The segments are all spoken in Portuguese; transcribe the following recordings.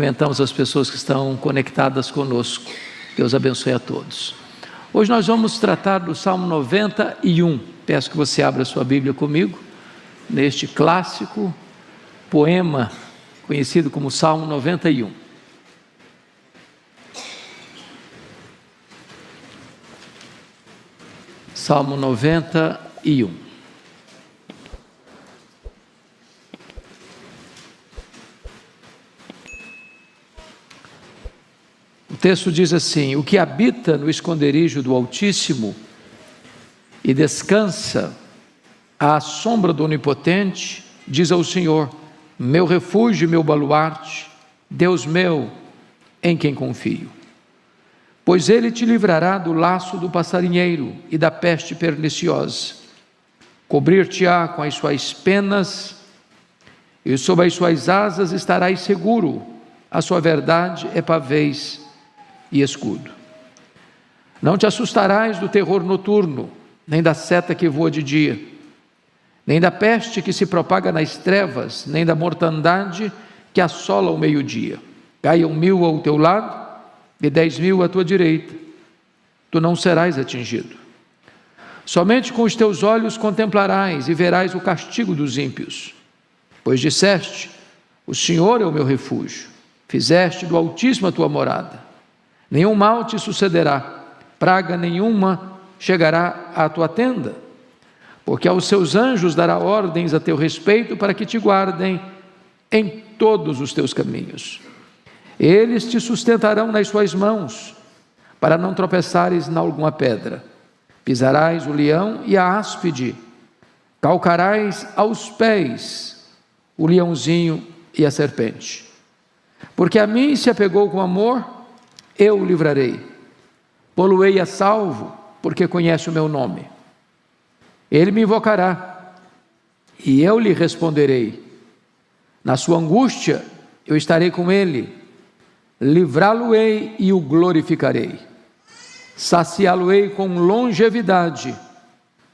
Cumprimentamos as pessoas que estão conectadas conosco. Deus abençoe a todos. Hoje nós vamos tratar do Salmo 91. Peço que você abra sua Bíblia comigo, neste clássico poema conhecido como Salmo 91. Salmo 91. O texto diz assim: o que habita no esconderijo do Altíssimo e descansa à sombra do Onipotente, diz ao Senhor: meu refúgio e meu baluarte, Deus meu, em quem confio. Pois Ele te livrará do laço do passarinheiro e da peste perniciosa. Cobrir-te-á com as suas penas, e sob as suas asas estarás seguro. A sua verdade é pavês e escudo. Não te assustarás do terror noturno, nem da seta que voa de dia, nem da peste que se propaga nas trevas, nem da mortandade que assola o meio-dia. Caiam 1000 ao teu lado e 10.000 à tua direita, tu não serás atingido. Somente com os teus olhos contemplarás e verás o castigo dos ímpios. Pois disseste: o Senhor é o meu refúgio, fizeste do Altíssimo a tua morada. Nenhum mal te sucederá, praga nenhuma chegará à tua tenda, porque aos seus anjos dará ordens a teu respeito para que te guardem em todos os teus caminhos. Eles te sustentarão nas suas mãos, para não tropeçares em alguma pedra. Pisarás o leão e a áspide, calcarás aos pés o leãozinho e a serpente. Porque a mim se apegou com amor, eu o livrarei. Pô-lo-ei a salvo, porque conhece o meu nome. Ele me invocará, e eu lhe responderei. Na sua angústia, eu estarei com ele. Livrá-lo-ei e o glorificarei. Saciá-lo-ei com longevidade,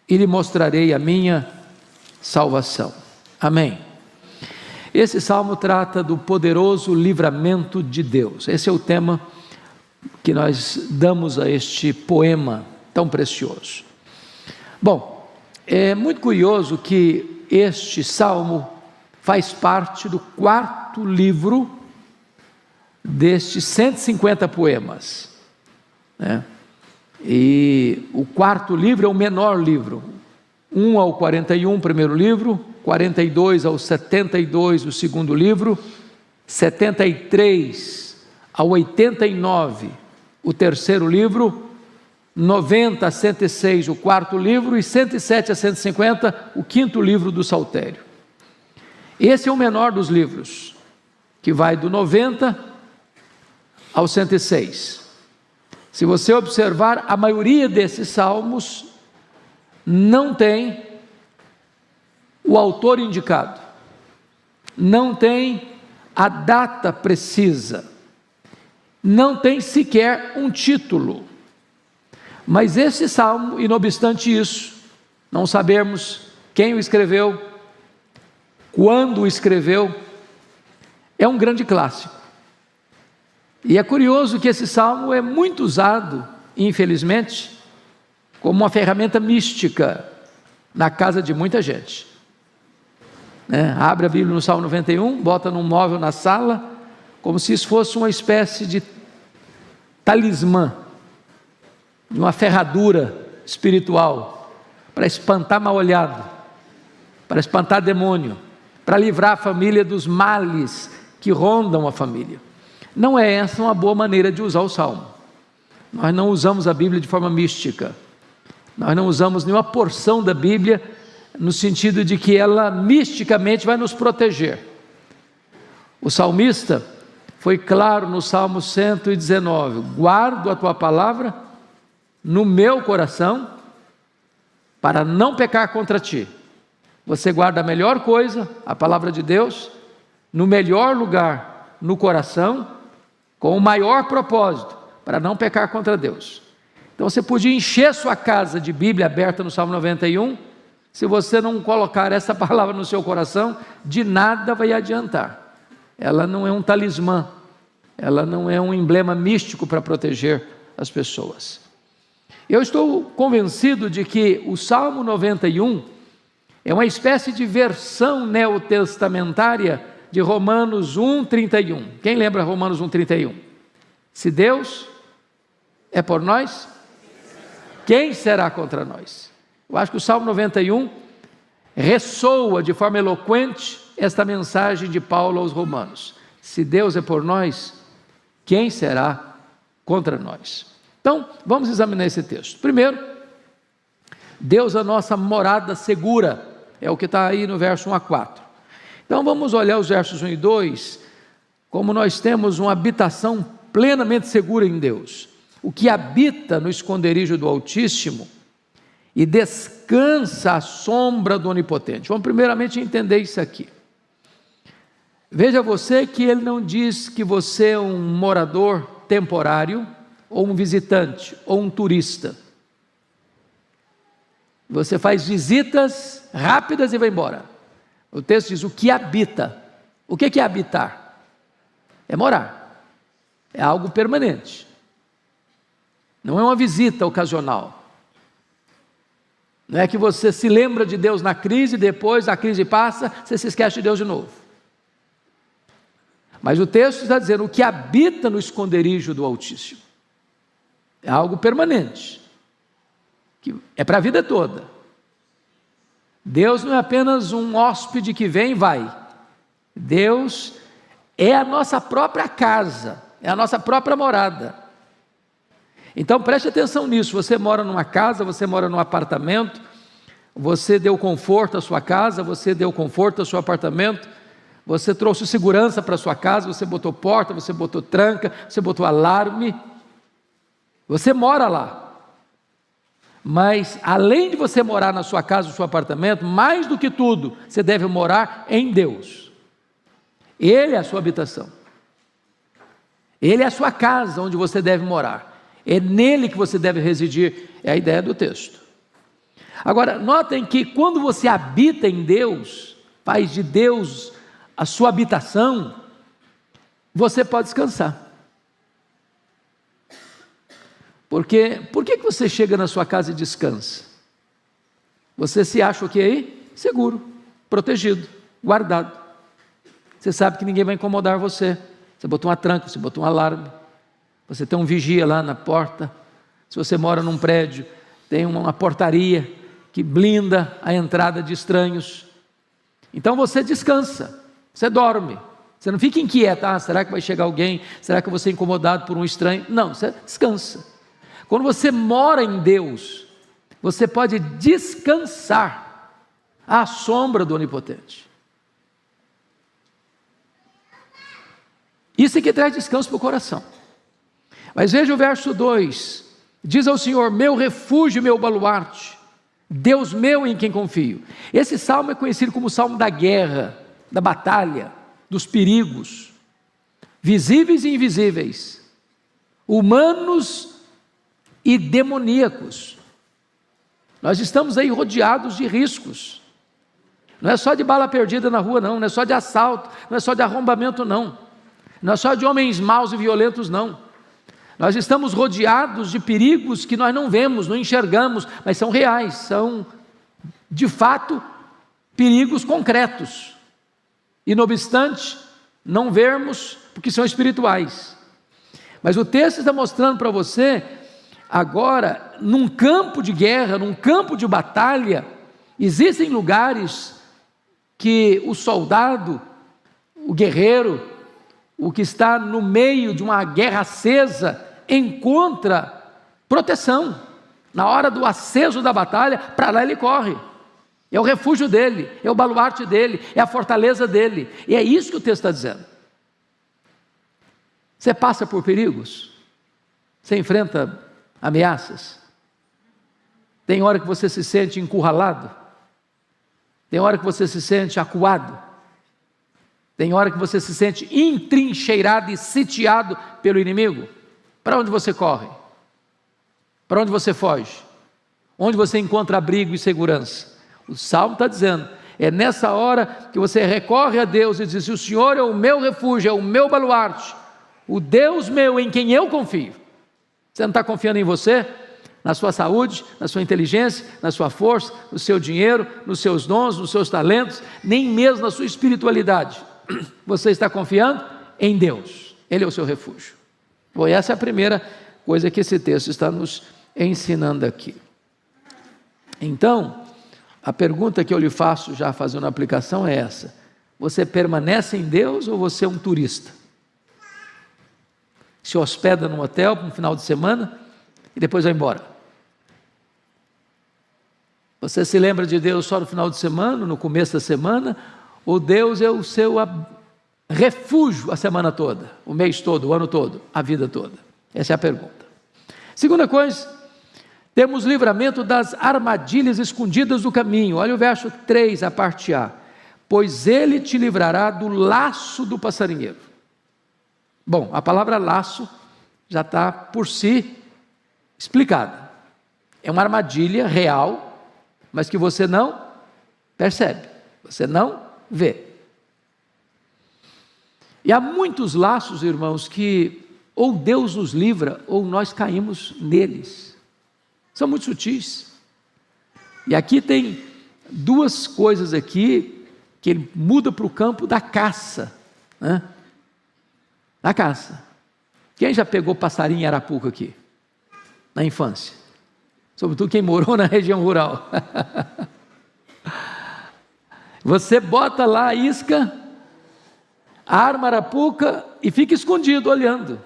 e lhe mostrarei a minha salvação. Amém. Esse salmo trata do poderoso livramento de Deus. Esse é o tema que nós damos a este poema tão precioso. Bom, é muito curioso que este salmo faz parte do 4º livro destes 150 poemas, né? E o 4º livro é o menor livro, 1 ao 41, o primeiro livro, 42 ao 72, o segundo livro, 73 ao 89, o terceiro livro, 90 a 106, o 4º livro, e 107 a 150, o 5º livro do Saltério. Esse é o menor dos livros, que vai do 90 ao 106. Se você observar, a maioria desses salmos não tem o autor indicado, não tem a data precisa, não tem sequer um título. Mas esse salmo, e não obstante isso, não sabemos quem o escreveu, quando o escreveu, é um grande clássico. E é curioso que esse salmo é muito usado, infelizmente, como uma ferramenta mística na casa de muita gente. Abre a Bíblia no Salmo 91, bota num móvel na sala, como se isso fosse uma espécie de talismã, de uma ferradura espiritual, para espantar mal-olhado, para espantar demônio, para livrar a família dos males que rondam a família. Não é essa uma boa maneira de usar o Salmo. Nós não usamos a Bíblia de forma mística, nós não usamos nenhuma porção da Bíblia no sentido de que ela misticamente vai nos proteger. O salmista foi claro no Salmo 119, guardo a tua palavra no meu coração, para não pecar contra ti. Você guarda a melhor coisa, a palavra de Deus, no melhor lugar, no coração, com o maior propósito, para não pecar contra Deus. Então você podia encher sua casa de Bíblia aberta no Salmo 91, se você não colocar essa palavra no seu coração, de nada vai adiantar. Ela não é um talismã, ela não é um emblema místico para proteger as pessoas. Eu estou convencido de que o Salmo 91 é uma espécie de versão neotestamentária de Romanos 1:31. Quem lembra Romanos 1:31? Se Deus é por nós, quem será contra nós? Eu acho que o Salmo 91 ressoa de forma eloquente esta mensagem de Paulo aos Romanos. Se Deus é por nós, quem será contra nós? Então, vamos examinar esse texto. Primeiro, Deus é a nossa morada segura, é o que está aí no verso 1 a 4. Então, vamos olhar os versos 1 e 2, como nós temos uma habitação plenamente segura em Deus. O que habita no esconderijo do Altíssimo e descansa à sombra do Onipotente. Vamos primeiramente entender isso aqui. Veja você que ele não diz que você é um morador temporário, ou um visitante, ou um turista. Você faz visitas rápidas e vai embora. O texto diz o que habita. O que é habitar? É morar. É algo permanente. Não é uma visita ocasional. Não é que você se lembra de Deus na crise, depois a crise passa, você se esquece de Deus de novo. Mas o texto está dizendo o que habita no esconderijo do Altíssimo. É algo permanente, que é para a vida toda. Deus não é apenas um hóspede que vem e vai. Deus é a nossa própria casa, é a nossa própria morada. Então preste atenção nisso, você mora numa casa, você mora num apartamento, você deu conforto à sua casa, você deu conforto ao seu apartamento, você trouxe segurança para a sua casa, você botou porta, você botou tranca, você botou alarme, você mora lá. Mas além de você morar na sua casa, no seu apartamento, mais do que tudo, você deve morar em Deus. Ele é a sua habitação. Ele é a sua casa onde você deve morar. É nele que você deve residir, é a ideia do texto. Agora, notem que quando você habita em Deus, faz de Deus a sua habitação, você pode descansar. Porque, por que você chega na sua casa e descansa? Você se acha o que aí? Seguro, protegido, guardado. Você sabe que ninguém vai incomodar você. Você botou uma tranca, você botou um alarme. Você tem um vigia lá na porta. Se você mora num prédio, tem uma portaria que blinda a entrada de estranhos. Então você descansa, você dorme. Você não fica inquieto, será que vai chegar alguém? Será que eu vou ser incomodado por um estranho? Não, você descansa. Quando você mora em Deus, você pode descansar à sombra do Onipotente. Isso é que traz descanso para o coração. Mas veja o verso 2, diz ao Senhor, meu refúgio, meu baluarte, Deus meu em quem confio. Esse salmo é conhecido como o salmo da guerra, da batalha, dos perigos, visíveis e invisíveis, humanos e demoníacos. Nós estamos aí rodeados de riscos. Não é só de bala perdida na rua, não é só de assalto, não é só de arrombamento, não é só de homens maus e violentos, não. Nós estamos rodeados de perigos que nós não vemos, não enxergamos, mas são reais, são de fato perigos concretos. E não obstante, não vermos, porque são espirituais. Mas o texto está mostrando para você, agora, num campo de guerra, num campo de batalha, existem lugares que o soldado, o guerreiro, o que está no meio de uma guerra acesa, encontra proteção. Na hora do aceso da batalha, para lá ele corre. É o refúgio dele, é o baluarte dele, é a fortaleza dele. E é isso que o texto está dizendo. Você passa por perigos, você enfrenta ameaças. Tem hora que você se sente encurralado, tem hora que você se sente acuado, tem hora que você se sente entrincheirado e sitiado pelo inimigo. Para onde você corre? Para onde você foge? Onde você encontra abrigo e segurança? O Salmo está dizendo, é nessa hora que você recorre a Deus e diz, o Senhor é o meu refúgio, é o meu baluarte, o Deus meu em quem eu confio. Você não está confiando em você, na sua saúde, na sua inteligência, na sua força, no seu dinheiro, nos seus dons, nos seus talentos, nem mesmo na sua espiritualidade. Você está confiando em Deus. Ele é o seu refúgio. Bom, essa é a primeira coisa que esse texto está nos ensinando aqui. Então, a pergunta que eu lhe faço, já fazendo a aplicação, é essa: você permanece em Deus ou você é um turista? Se hospeda num hotel para um final de semana e depois vai embora. Você se lembra de Deus só no final de semana, no começo da semana, ou Deus é o seu refúgio a semana toda, o mês todo, o ano todo, a vida toda? Essa é a pergunta. Segunda coisa, temos livramento das armadilhas escondidas do caminho. Olha o verso 3, a parte A: pois ele te livrará do laço do passarinheiro. Bom, a palavra laço já está por si explicada. É uma armadilha real, mas que você não percebe, você não vê. E há muitos laços, irmãos, que ou Deus nos livra ou nós caímos neles. São muito sutis. E aqui tem duas coisas aqui que ele muda para o campo da caça, né? Da caça. Quem já pegou passarinho em arapuca aqui? Na infância? Sobretudo quem morou na região rural. Você bota lá a isca, arma a arapuca e fica escondido olhando.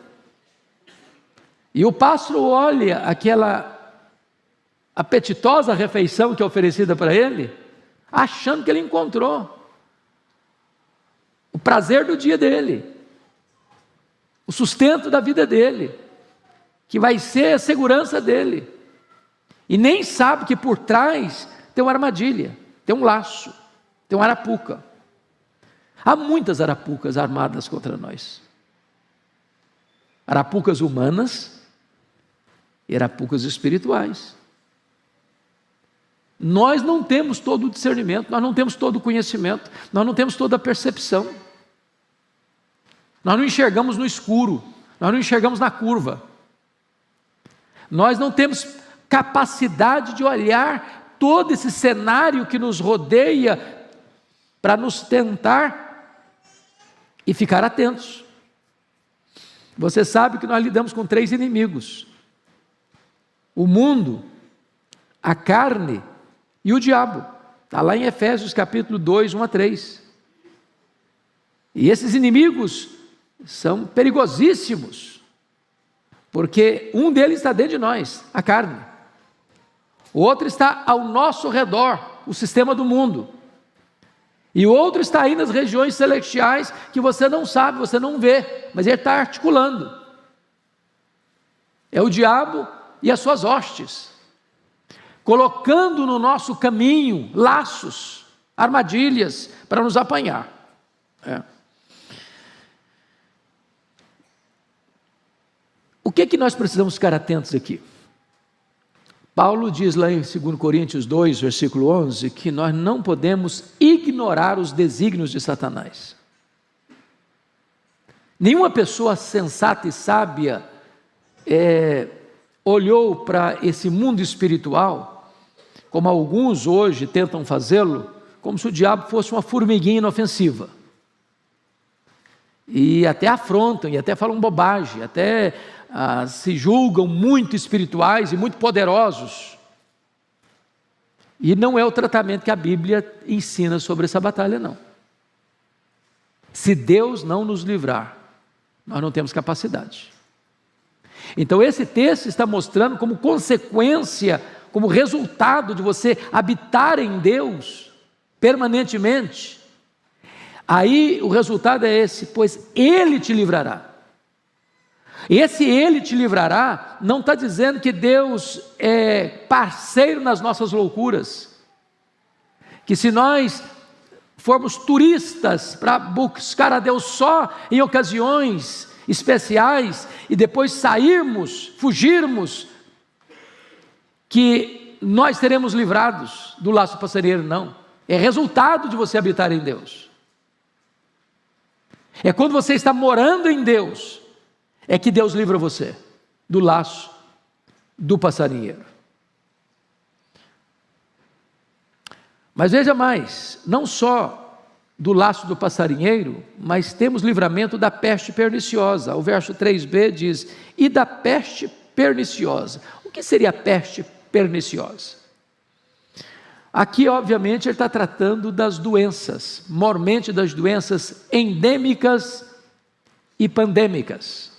E o pássaro olha aquela apetitosa refeição que é oferecida para ele, achando que ele encontrou o prazer do dia dele, o sustento da vida dele, que vai ser a segurança dele, e nem sabe que por trás tem uma armadilha, tem um laço, tem uma arapuca. Há muitas arapucas armadas contra nós, arapucas humanas e arapucas espirituais. Nós não temos todo o discernimento, nós não temos todo o conhecimento, nós não temos toda a percepção. Nós não enxergamos no escuro, nós não enxergamos na curva. Nós não temos capacidade de olhar todo esse cenário que nos rodeia para nos tentar e ficar atentos. Você sabe que nós lidamos com 3 inimigos: o mundo, a carne e o diabo. Está lá em Efésios capítulo 2, 1 a 3. E esses inimigos são perigosíssimos, porque um deles está dentro de nós, a carne. O outro está ao nosso redor, o sistema do mundo. E o outro está aí nas regiões celestiais, que você não sabe, você não vê, mas ele está articulando. É o diabo e as suas hostes, colocando no nosso caminho laços, armadilhas para nos apanhar. O que nós precisamos ficar atentos aqui? Paulo diz lá em 2 Coríntios 2, versículo 11, que nós não podemos ignorar os desígnios de Satanás. Nenhuma pessoa sensata e sábia olhou para esse mundo espiritual, como alguns hoje tentam fazê-lo, como se o diabo fosse uma formiguinha inofensiva. E até afrontam, e até falam bobagem, até se julgam muito espirituais e muito poderosos. E não é o tratamento que a Bíblia ensina sobre essa batalha, não. Se Deus não nos livrar, nós não temos capacidade. Então esse texto está mostrando como consequência, como resultado de você habitar em Deus permanentemente. Aí o resultado é esse: pois Ele te livrará. Esse Ele te livrará não está dizendo que Deus é parceiro nas nossas loucuras, que se nós formos turistas para buscar a Deus só em ocasiões especiais e depois sairmos, fugirmos, que nós seremos livrados do laço passarinheiro. Não, é resultado de você habitar em Deus. É quando você está morando em Deus, é que Deus livra você do laço do passarinheiro. Mas veja mais, não só do laço do passarinheiro, mas temos livramento da peste perniciosa. O verso 3b diz: e da peste perniciosa. O que seria a peste perniciosa? Aqui, obviamente, ele está tratando das doenças, mormente das doenças endêmicas e pandêmicas.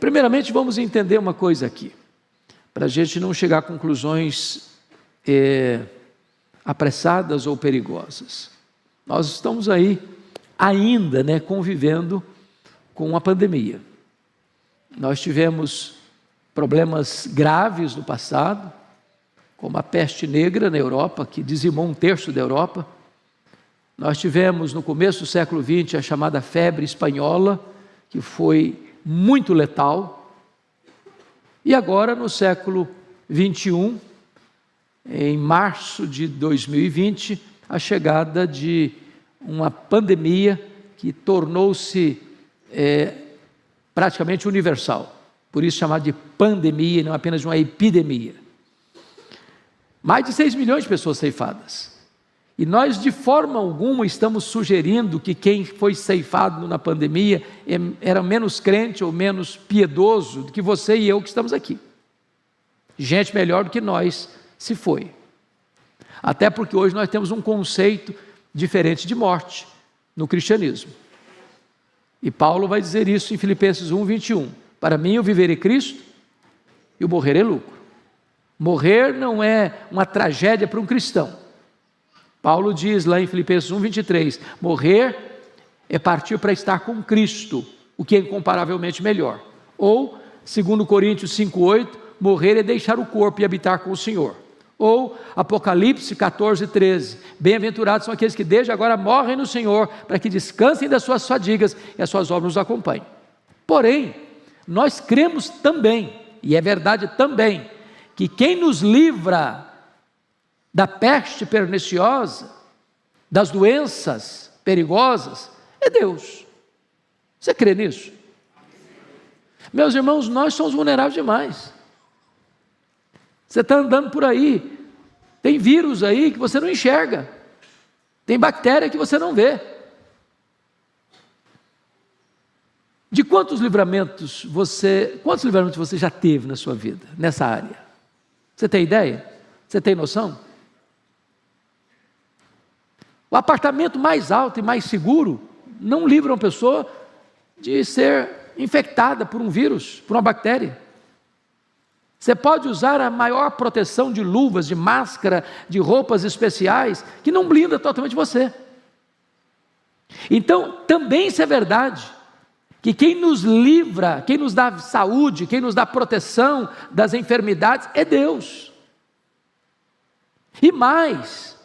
Primeiramente, vamos entender uma coisa aqui, para a gente não chegar a conclusões apressadas ou perigosas. Nós estamos aí ainda, convivendo com a pandemia. Nós tivemos problemas graves no passado, como a peste negra na Europa, que dizimou 1/3 da Europa. Nós tivemos no começo do século XX a chamada febre espanhola, que foi muito letal. E agora no século XXI, em março de 2020, a chegada de uma pandemia que tornou-se praticamente universal. Por isso chamada de pandemia, não apenas uma epidemia. Mais de 6 milhões de pessoas ceifadas. E nós de forma alguma estamos sugerindo que quem foi ceifado na pandemia era menos crente ou menos piedoso do que você e eu que estamos aqui. Gente melhor do que nós se foi. Até porque hoje nós temos um conceito diferente de morte no cristianismo. E Paulo vai dizer isso em Filipenses 1:21. Para mim o viver é Cristo e o morrer é lucro. Morrer não é uma tragédia para um cristão. Paulo diz lá em Filipenses 1:23, morrer é partir para estar com Cristo, o que é incomparavelmente melhor. Ou, segundo Coríntios 5:8, morrer é deixar o corpo e habitar com o Senhor. Ou, Apocalipse 14:13, bem-aventurados são aqueles que desde agora morrem no Senhor, para que descansem das suas fadigas e as suas obras nos acompanhem. Porém, nós cremos também, e é verdade também, que quem nos livra da peste perniciosa, das doenças perigosas, é Deus. Você crê nisso? Meus irmãos, nós somos vulneráveis demais. Você está andando por aí, tem vírus aí que você não enxerga, tem bactéria que você não vê. De quantos livramentos você já teve na sua vida, nessa área? Você tem ideia? Você tem noção? O apartamento mais alto e mais seguro não livra uma pessoa de ser infectada por um vírus, por uma bactéria. Você pode usar a maior proteção de luvas, de máscara, de roupas especiais, que não blinda totalmente você. Então, também isso é verdade, que quem nos livra, quem nos dá saúde, quem nos dá proteção das enfermidades é Deus. E mais,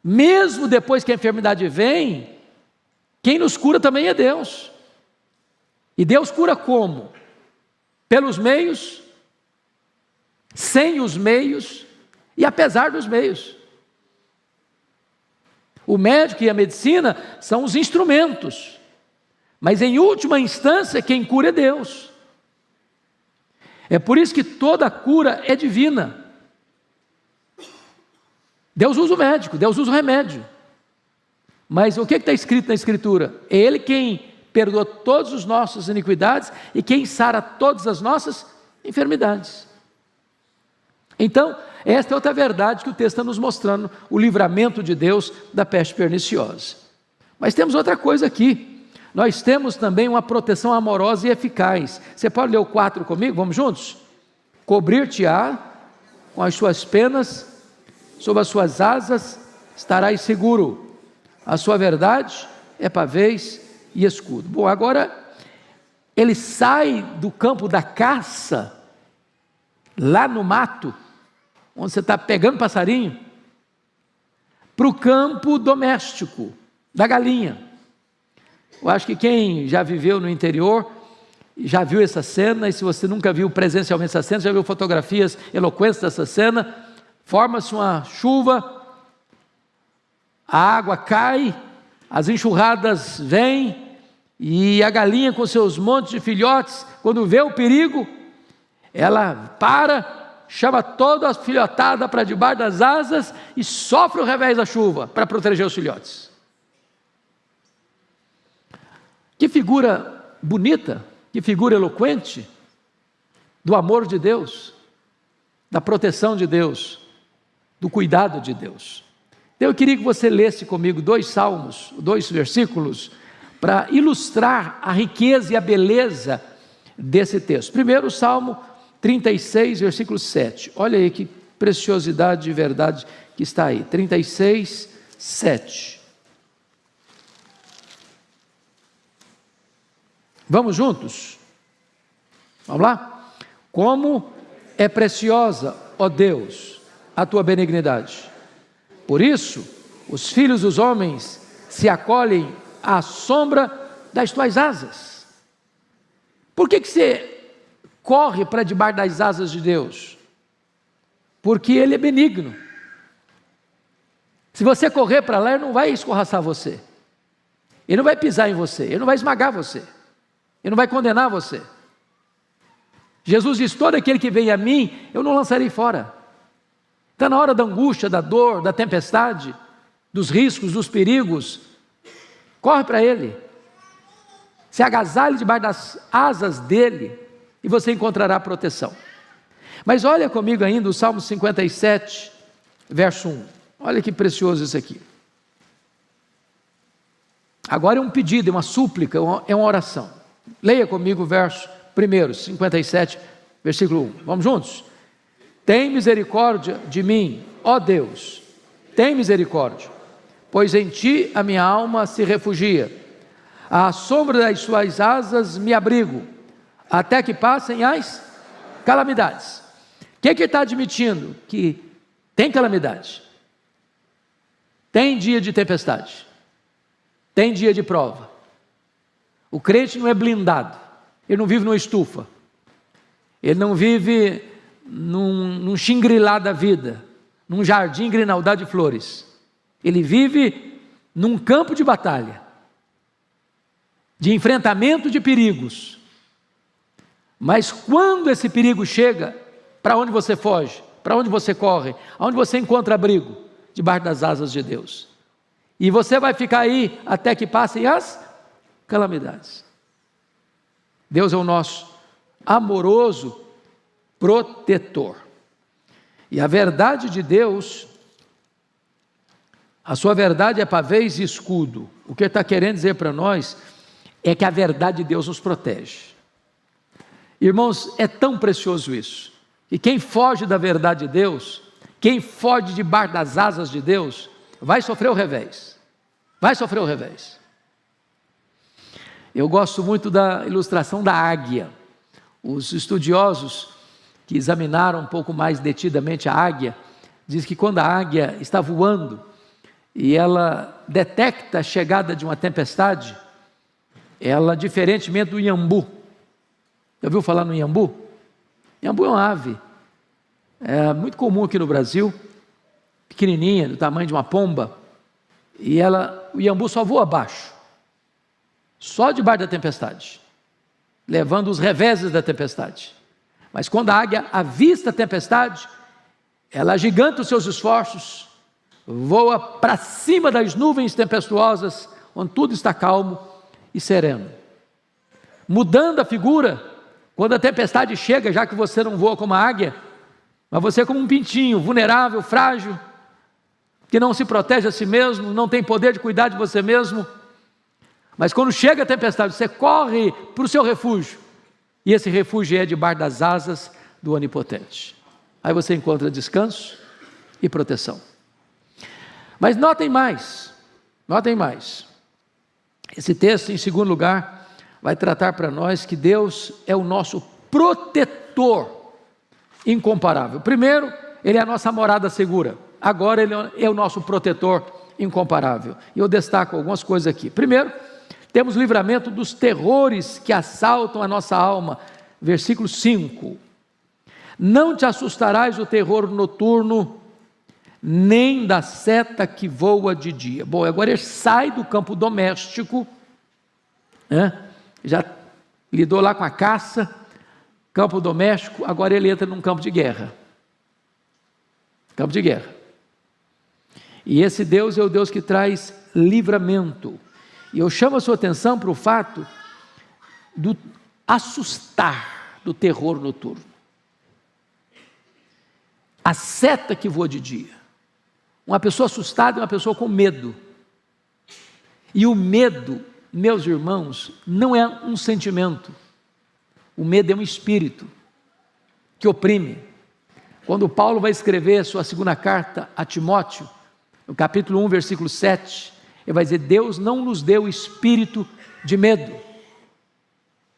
mesmo depois que a enfermidade vem, quem nos cura também é Deus. E Deus cura como? Pelos meios, sem os meios e apesar dos meios. O médico e a medicina são os instrumentos, mas em última instância quem cura é Deus. É por isso que toda cura é divina. Deus usa o médico, Deus usa o remédio. Mas o que está escrito na Escritura? É Ele quem perdoa todas as nossas iniquidades e quem sara todas as nossas enfermidades. Então, esta é outra verdade que o texto está nos mostrando, o livramento de Deus da peste perniciosa. Mas temos outra coisa aqui, nós temos também uma proteção amorosa e eficaz. Você pode ler o 4 comigo? Vamos juntos? Cobrir-te-á com as suas penas, sob as suas asas estarás seguro, a sua verdade é pavês e escudo. Bom, agora ele sai do campo da caça, lá no mato, onde você está pegando passarinho, para o campo doméstico, da galinha. Eu acho que quem já viveu no interior, já viu essa cena, e se você nunca viu presencialmente essa cena, já viu fotografias eloquentes dessa cena, forma-se uma chuva, a água cai, as enxurradas vêm, E a galinha com seus montes de filhotes, quando vê o perigo, ela para, chama toda a filhotada para debaixo das asas e sofre o revés da chuva para proteger os filhotes. Que figura bonita, que figura eloquente do amor de Deus, da proteção de Deus, do cuidado de Deus. Então eu queria que você lesse comigo 2 salmos, 2 versículos, para ilustrar a riqueza e a beleza desse texto. Primeiro, o Salmo 36, versículo 7. Olha aí que preciosidade de verdade que está aí. 36, 7. Vamos juntos? Vamos lá? Como é preciosa, ó Deus, a tua benignidade. Por isso, os filhos dos homens se acolhem à sombra das tuas asas. Por que você corre para debaixo das asas de Deus? Porque Ele é benigno. Se você correr para lá, Ele não vai escorraçar você. Ele não vai pisar em você. Ele não vai esmagar você. Ele não vai condenar você. Jesus diz: todo aquele que vem a mim, eu não lançarei fora. Está na hora da angústia, da dor, da tempestade, dos riscos, dos perigos. Corre para Ele. Se agasalhe debaixo das asas dEle e você encontrará proteção. Mas olha comigo ainda o Salmo 57, verso 1. Olha que precioso isso aqui. Agora é um pedido, é uma súplica, é uma oração. Leia comigo o verso 1, 57, versículo 1. Vamos juntos? Tem misericórdia de mim, ó Deus, tem misericórdia, pois em Ti a minha alma se refugia. À sombra das Suas asas me abrigo, até que passem as calamidades. O que ele está admitindo? Que tem calamidade, tem dia de tempestade, tem dia de prova. O crente não é blindado, ele não vive numa estufa, ele não vive num xingrilá da vida, num jardim grinaldado de flores. Ele vive num campo de batalha, de enfrentamento de perigos. Mas quando esse perigo chega, para onde você foge? Para onde você corre? Aonde você encontra abrigo? Debaixo das asas de Deus. E você vai ficar aí até que passem as calamidades. Deus é o nosso amoroso protetor. E a verdade de Deus, a sua verdade é pavês e escudo. O que ele está querendo dizer para nós é que a verdade de Deus nos protege. Irmãos, é tão precioso isso. E quem foge da verdade de Deus, quem foge debaixo das asas de Deus, vai sofrer o revés. Vai sofrer o revés. Eu gosto muito da ilustração da águia. Os estudiosos que examinaram um pouco mais detidamente a águia, diz que quando a águia está voando e ela detecta a chegada de uma tempestade, ela, diferentemente do iambu, já ouviu falar no iambu? Iambu é uma ave, é muito comum aqui no Brasil, pequenininha, do tamanho de uma pomba, e o iambu só voa abaixo, só debaixo da tempestade, levando os reveses da tempestade. Mas quando a águia avista a tempestade, ela agiganta os seus esforços, voa para cima das nuvens tempestuosas, onde tudo está calmo e sereno. Mudando a figura, quando a tempestade chega, já que você não voa como a águia, mas você é como um pintinho, vulnerável, frágil, que não se protege a si mesmo, não tem poder de cuidar de você mesmo. Mas quando chega a tempestade, você corre para o seu refúgio, e esse refúgio é debaixo das asas do Onipotente. Aí você encontra descanso e proteção. Mas notem mais. Esse texto, em segundo lugar, vai tratar para nós que Deus é o nosso protetor incomparável. Primeiro, Ele é a nossa morada segura. Agora Ele é o nosso protetor incomparável. E eu destaco algumas coisas aqui. Primeiro, temos livramento dos terrores que assaltam a nossa alma. Versículo 5. Não te assustarás do terror noturno, nem da seta que voa de dia. Bom, agora ele sai do campo doméstico né? Já lidou lá com a caça, campo doméstico, agora ele entra num campo de guerra. Campo de guerra. E esse Deus é o Deus que traz livramento. E eu chamo a sua atenção para o fato do assustar do terror noturno. A seta que voa de dia. Uma pessoa assustada é uma pessoa com medo. E o medo, meus irmãos, não é um sentimento. O medo é um espírito que oprime. Quando Paulo vai escrever a sua segunda carta a Timóteo, no capítulo 1, versículo 7, ele vai dizer: Deus não nos deu espírito de medo,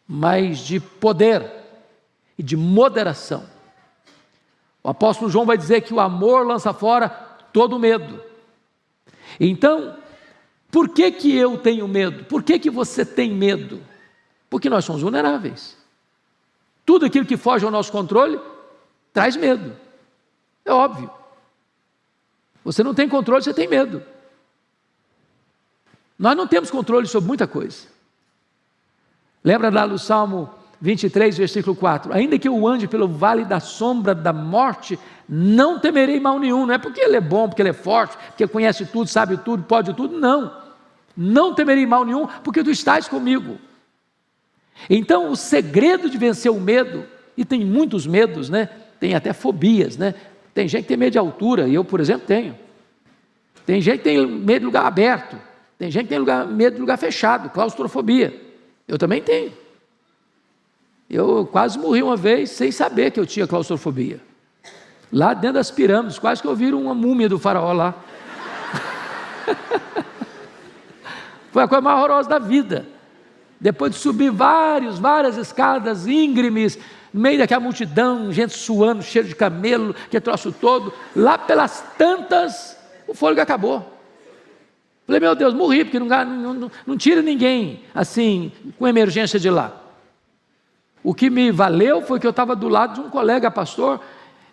mas de poder e de moderação. O apóstolo João vai dizer que o amor lança fora todo medo. Então, por que eu tenho medo? Por que você tem medo? Porque nós somos vulneráveis. Tudo aquilo que foge ao nosso controle traz medo. É óbvio. Você não tem controle, você tem medo. Nós não temos controle sobre muita coisa. Lembra lá do Salmo 23, versículo 4: ainda que eu ande pelo vale da sombra da morte, não temerei mal nenhum. Não é porque ele é bom, porque ele é forte, porque conhece tudo, sabe tudo, pode tudo. Não temerei mal nenhum, porque tu estás comigo. Então o segredo de vencer o medo, e tem muitos medos, né? Tem até fobias, né? Tem gente que tem medo de altura, e eu, por exemplo, tenho. Tem gente que tem medo de lugar aberto, tem gente que tem medo de lugar fechado, claustrofobia. Eu também tenho. Eu quase morri uma vez sem saber que eu tinha claustrofobia. Lá dentro das pirâmides, quase que eu vi uma múmia do faraó lá. Foi a coisa mais horrorosa da vida. Depois de subir várias escadas íngremes, no meio daquela multidão, gente suando, cheiro de camelo, que troço todo, lá pelas tantas, o fôlego acabou. Falei, meu Deus, morri, porque não tira ninguém, assim, com emergência de lá. O que me valeu foi que eu estava do lado de um colega pastor,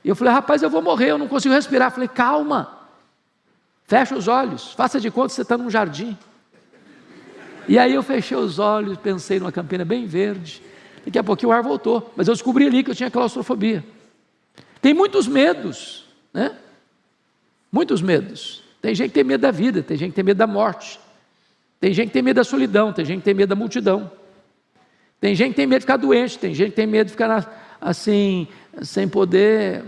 e eu falei, rapaz, eu vou morrer, eu não consigo respirar. Falei, calma, fecha os olhos, faça de conta que você está num jardim. E aí eu fechei os olhos, pensei numa campina bem verde, daqui a pouquinho o ar voltou, mas eu descobri ali que eu tinha claustrofobia. Tem muitos medos, né? Muitos medos. Tem gente que tem medo da vida, tem gente que tem medo da morte, tem gente que tem medo da solidão, tem gente que tem medo da multidão, tem gente que tem medo de ficar doente, tem gente que tem medo de ficar assim, sem poder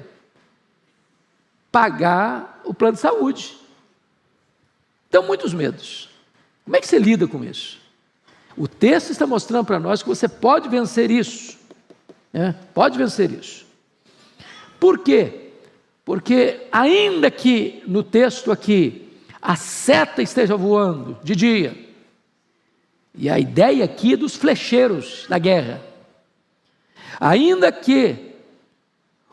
pagar o plano de saúde. Então, muitos medos. Como é que você lida com isso? O texto está mostrando para nós que você pode vencer isso, né? Pode vencer isso. Por quê? Porque ainda que no texto aqui a seta esteja voando de dia, e a ideia aqui é dos flecheiros da guerra, ainda que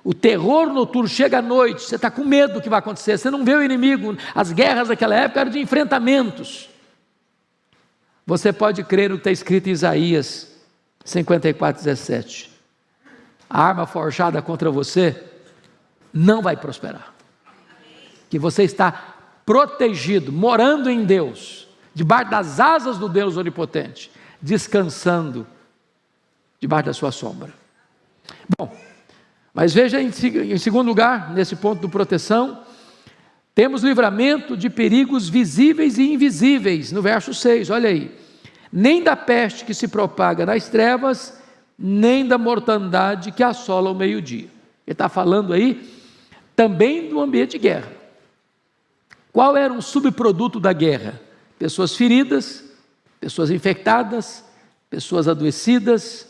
o terror noturno chega à noite, você está com medo do que vai acontecer, você não vê o inimigo, as guerras daquela época eram de enfrentamentos, você pode crer no que está escrito em Isaías 54:17, a arma forjada contra você não vai prosperar, que você está protegido, morando em Deus, debaixo das asas do Deus onipotente, descansando debaixo da sua sombra. Bom, mas veja em segundo lugar, nesse ponto de proteção, temos livramento de perigos visíveis e invisíveis, no verso 6, olha aí, nem da peste que se propaga nas trevas, nem da mortandade que assola o meio-dia. Ele está falando aí também do ambiente de guerra. Qual era um subproduto da guerra? Pessoas feridas, pessoas infectadas, pessoas adoecidas,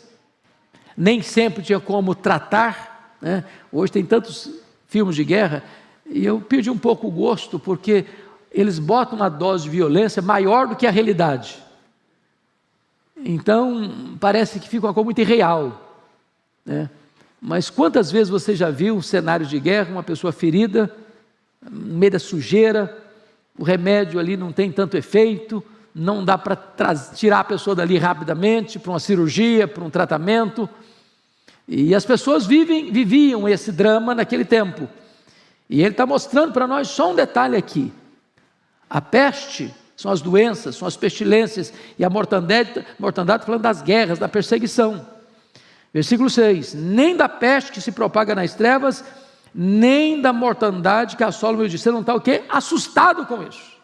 nem sempre tinha como tratar, né? Hoje tem tantos filmes de guerra, e eu perdi um pouco o gosto, porque eles botam uma dose de violência maior do que a realidade. Então, parece que fica uma coisa muito irreal, né? Mas quantas vezes você já viu um cenário de guerra, uma pessoa ferida, no meio da sujeira, o remédio ali não tem tanto efeito, não dá para tirar a pessoa dali rapidamente, para uma cirurgia, para um tratamento, e as pessoas viviam esse drama naquele tempo, e ele está mostrando para nós só um detalhe aqui, a peste são as doenças, são as pestilências, e a mortandade falando das guerras, da perseguição. Versículo 6, nem da peste que se propaga nas trevas, nem da mortandade que assola o meio dia. Você não está o quê? Assustado com isso.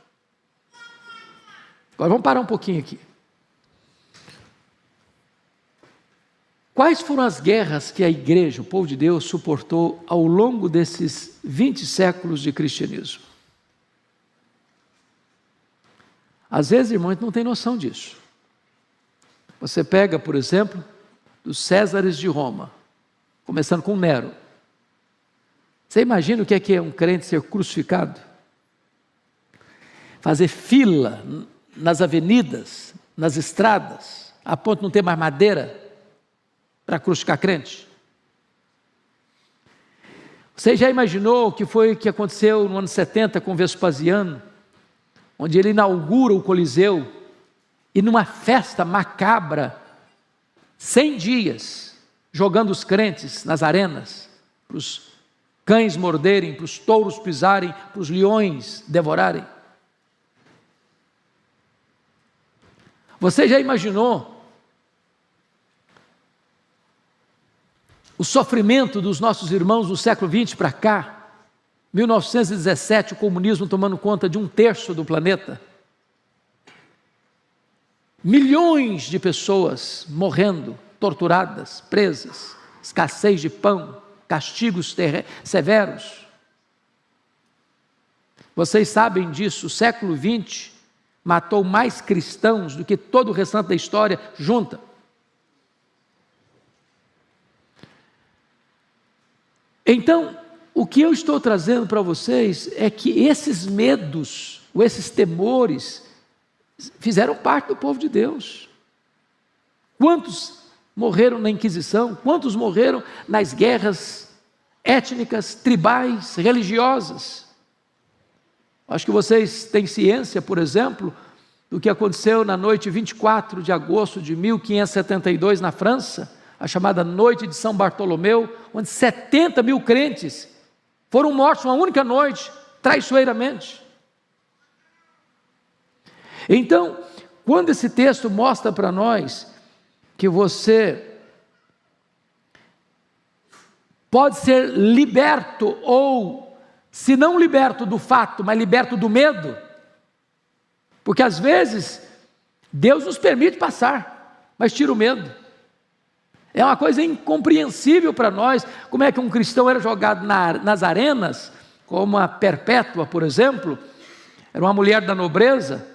Agora vamos parar um pouquinho aqui. Quais foram as guerras que a igreja, o povo de Deus, suportou ao longo desses 20 séculos de cristianismo? Às vezes, irmãos, não tem noção disso. Você pega, por exemplo, dos Césares de Roma, começando com Nero. Você imagina o que é um crente ser crucificado? Fazer fila nas avenidas, nas estradas, a ponto de não ter mais madeira para crucificar crente? Você já imaginou o que foi que aconteceu no ano 70 com Vespasiano, onde ele inaugura o Coliseu, e numa festa macabra, 100 dias, jogando os crentes nas arenas, para os cães morderem, para os touros pisarem, para os leões devorarem? Você já imaginou o sofrimento dos nossos irmãos do século XX para cá? 1917, o comunismo tomando conta de 1/3 do planeta. Milhões de pessoas morrendo, torturadas, presas, escassez de pão, castigos severos. Vocês sabem disso, o século XX matou mais cristãos do que todo o restante da história junta. Então, o que eu estou trazendo para vocês é que esses medos, ou esses temores, fizeram parte do povo de Deus. Quantos morreram na Inquisição? Quantos morreram nas guerras étnicas, tribais, religiosas? Acho que vocês têm ciência, por exemplo, do que aconteceu na noite 24 de agosto de 1572 na França, a chamada Noite de São Bartolomeu, onde 70 mil crentes foram mortos uma única noite, traiçoeiramente. Então, quando esse texto mostra para nós que você pode ser liberto, ou se não liberto do fato, mas liberto do medo, porque às vezes Deus nos permite passar, mas tira o medo. É uma coisa incompreensível para nós, como é que um cristão era jogado nas arenas, como a Perpétua, por exemplo, era uma mulher da nobreza,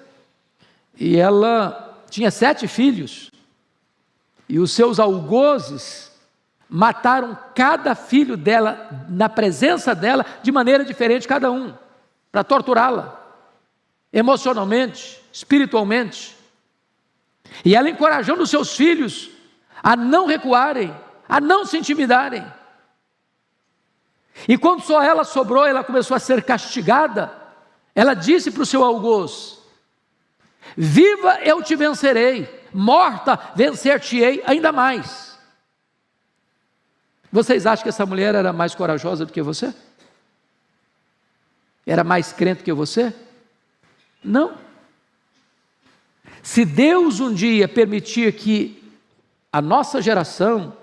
e ela tinha 7 filhos, e os seus algozes mataram cada filho dela, na presença dela, de maneira diferente cada um, para torturá-la, emocionalmente, espiritualmente, e ela encorajando os seus filhos a não recuarem, a não se intimidarem. E quando só ela sobrou, ela começou a ser castigada. Ela disse para o seu algoz: viva eu te vencerei, morta vencer-te-ei ainda mais. Vocês acham que essa mulher era mais corajosa do que você? Era mais crente que você? Não. Se Deus um dia permitir que a nossa geração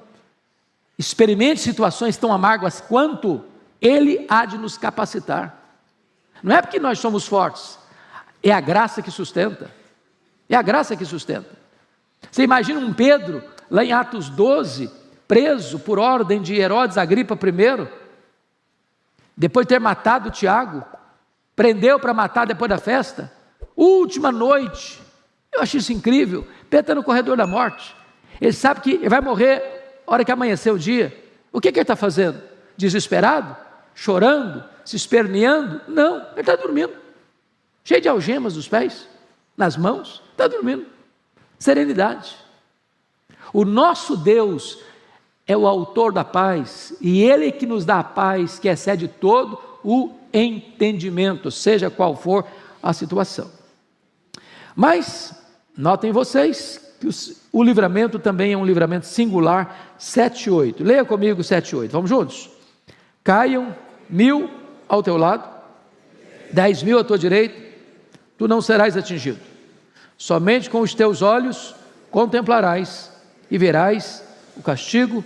experimente situações tão amargas quanto, Ele há de nos capacitar. Não é porque nós somos fortes, é a graça que sustenta. É a graça que sustenta. Você imagina um Pedro, lá em Atos 12, preso por ordem de Herodes Agripa I, depois de ter matado Tiago, prendeu para matar depois da festa, última noite. Eu acho isso incrível. Pedro está no corredor da morte. Ele sabe que ele vai morrer na hora que amanhecer o dia. O que ele está fazendo? Desesperado? Chorando? Se esperneando? Não, ele está dormindo. Cheio de algemas nos pés, nas mãos, está dormindo. Serenidade. O nosso Deus é o autor da paz, e Ele que nos dá a paz que excede todo o entendimento, seja qual for a situação. Mas, notem vocês, que o livramento também é um livramento singular. 7:8, leia comigo 7:8, vamos juntos? Caiam 1000 ao teu lado, 10.000 à tua direita, tu não serás atingido. Somente com os teus olhos contemplarás e verás o castigo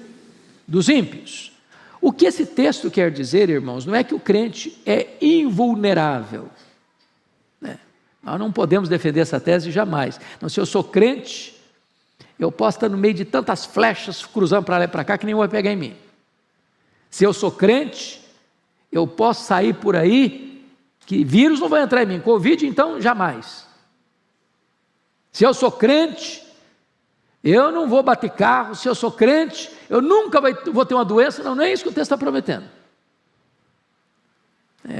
dos ímpios. O que esse texto quer dizer, irmãos, não é que o crente é invulnerável, né? Nós não podemos defender essa tese jamais. Não, se eu sou crente, eu posso estar no meio de tantas flechas cruzando para lá e para cá que nenhuma vai pegar em mim. Se eu sou crente, eu posso sair por aí que vírus não vai entrar em mim, Covid então jamais. Se eu sou crente, eu não vou bater carro. Se eu sou crente, eu nunca vou ter uma doença. Não é isso que o texto está prometendo.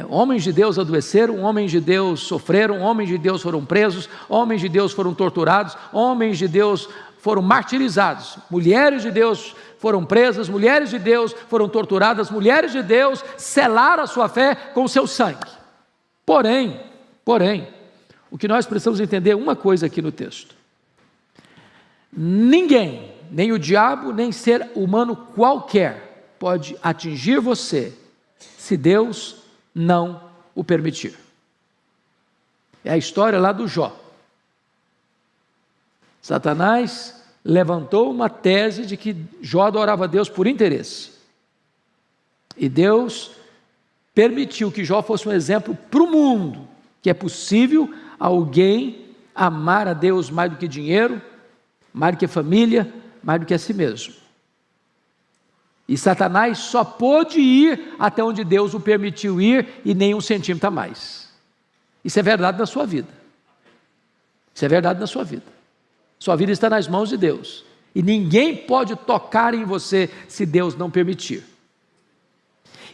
Homens de Deus adoeceram, homens de Deus sofreram, homens de Deus foram presos, homens de Deus foram torturados, homens de Deus foram martirizados, mulheres de Deus foram presas, mulheres de Deus foram torturadas, mulheres de Deus selaram a sua fé com o seu sangue. Porém, o que nós precisamos entender é uma coisa aqui no texto: ninguém, nem o diabo, nem ser humano qualquer, pode atingir você, se Deus não o permitir. É a história lá do Jó. Satanás levantou uma tese de que Jó adorava a Deus por interesse. E Deus permitiu que Jó fosse um exemplo para o mundo, que é possível alguém amar a Deus mais do que dinheiro, mais do que família, mais do que a si mesmo. E Satanás só pôde ir até onde Deus o permitiu ir e nem um centímetro a mais. Isso é verdade na sua vida. Isso é verdade na sua vida. Sua vida está nas mãos de Deus. E ninguém pode tocar em você se Deus não permitir.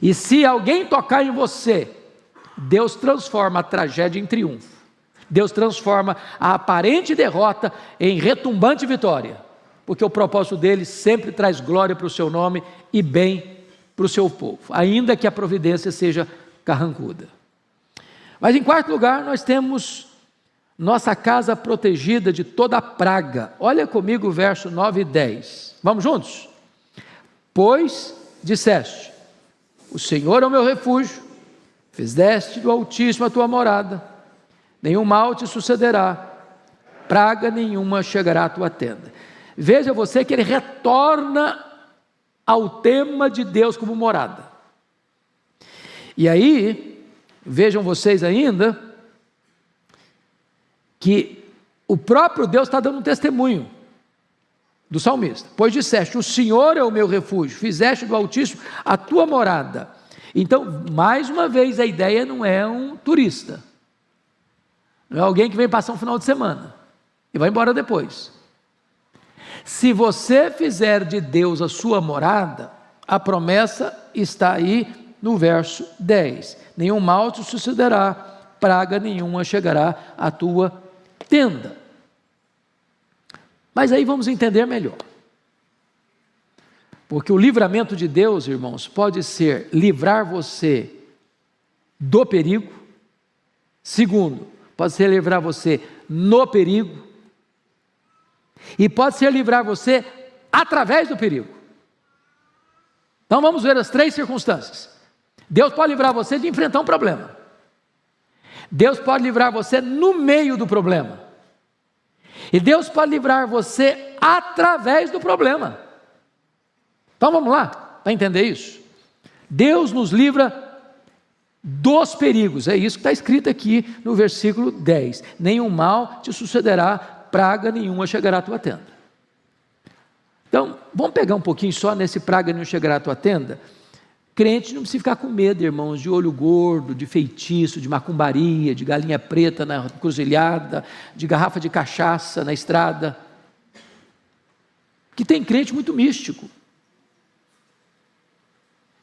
E se alguém tocar em você, Deus transforma a tragédia em triunfo. Deus transforma a aparente derrota em retumbante vitória. Porque o propósito dele sempre traz glória para o seu nome e bem para o seu povo, ainda que a providência seja carrancuda. Mas em quarto lugar, nós temos nossa casa protegida de toda praga. Olha comigo o verso 9 e 10. Vamos juntos? Pois disseste: o Senhor é o meu refúgio, fizeste do Altíssimo a tua morada, nenhum mal te sucederá, praga nenhuma chegará à tua tenda. Veja você que ele retorna ao tema de Deus como morada. E aí, vejam vocês ainda, que o próprio Deus está dando um testemunho do salmista. Pois disseste: o Senhor é o meu refúgio, fizeste do Altíssimo a tua morada. Então, mais uma vez, a ideia não é um turista, não é alguém que vem passar um final de semana e vai embora depois. Se você fizer de Deus a sua morada, a promessa está aí no verso 10: nenhum mal te sucederá, praga nenhuma chegará à tua tenda. Mas aí vamos entender melhor, porque o livramento de Deus, irmãos, pode ser livrar você do perigo. Segundo, pode ser livrar você no perigo. E pode ser livrar você através do perigo. Então vamos ver as três circunstâncias. Deus pode livrar você de enfrentar um problema. Deus pode livrar você no meio do problema. E Deus pode livrar você através do problema. Então vamos lá, para entender isso. Deus nos livra dos perigos. É isso que está escrito aqui no versículo 10. Nenhum mal te sucederá, praga nenhuma chegará à tua tenda. Então, vamos pegar um pouquinho só nesse praga nenhuma chegará à tua tenda. Crente não precisa ficar com medo, irmãos, de olho gordo, de feitiço, de macumbaria, de galinha preta na encruzilhada, de garrafa de cachaça na estrada. Que tem crente muito místico.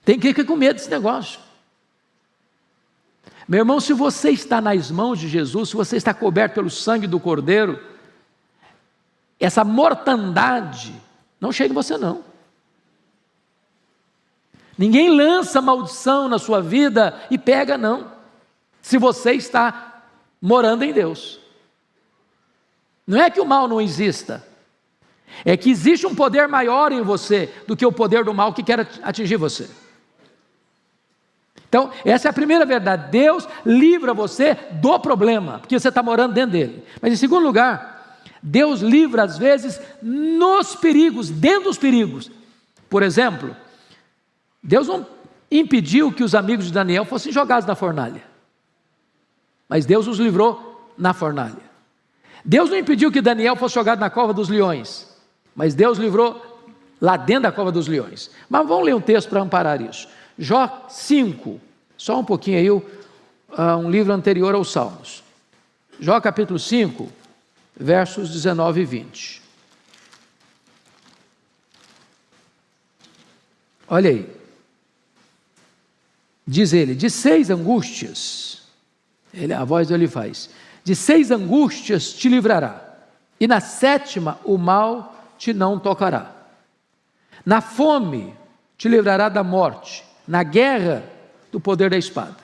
Tem crente que fica com medo desse negócio. Meu irmão, se você está nas mãos de Jesus, se você está coberto pelo sangue do Cordeiro, essa mortandade não chega em você não. Ninguém lança maldição na sua vida e pega não, se você está morando em Deus. Não é que o mal não exista, é que existe um poder maior em você do que o poder do mal que quer atingir você. Então, essa é a primeira verdade. Deus livra você do problema, porque você está morando dentro dele. Mas em segundo lugar, Deus livra às vezes nos perigos, dentro dos perigos. Por exemplo, Deus não impediu que os amigos de Daniel fossem jogados na fornalha, mas Deus os livrou na fornalha. Deus não impediu que Daniel fosse jogado na cova dos leões, mas Deus livrou lá dentro da cova dos leões. Mas vamos ler um texto para amparar isso. Jó 5, só um pouquinho aí, um livro anterior aos Salmos. Jó capítulo 5, versos 19 e 20. Olha aí. Diz ele, de 6 angústias, a voz dele faz, de 6 angústias te livrará, e na 7ª o mal te não tocará. Na fome te livrará da morte, na guerra do poder da espada.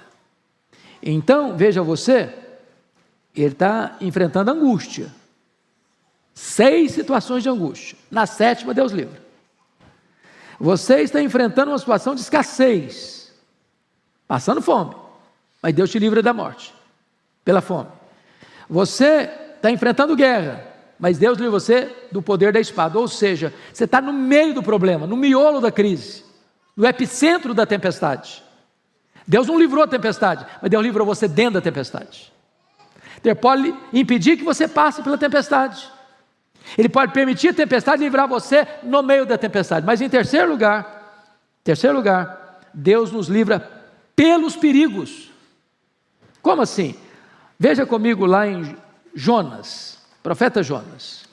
Então, veja você, ele está enfrentando angústia. 6 situações de angústia. Na 7ª, Deus livra. Você está enfrentando uma situação de escassez, passando fome, mas Deus te livra da morte, pela fome. Você está enfrentando guerra, mas Deus livra você do poder da espada. Ou seja, você está no meio do problema, no miolo da crise, no epicentro da tempestade. Deus não livrou a tempestade, mas Deus livrou você dentro da tempestade. Ele pode impedir que você passe pela tempestade. Ele pode permitir a tempestade e livrar você no meio da tempestade. Mas em terceiro lugar, Deus nos livra pelos perigos. Como assim? Veja comigo lá em Jonas, profeta Jonas.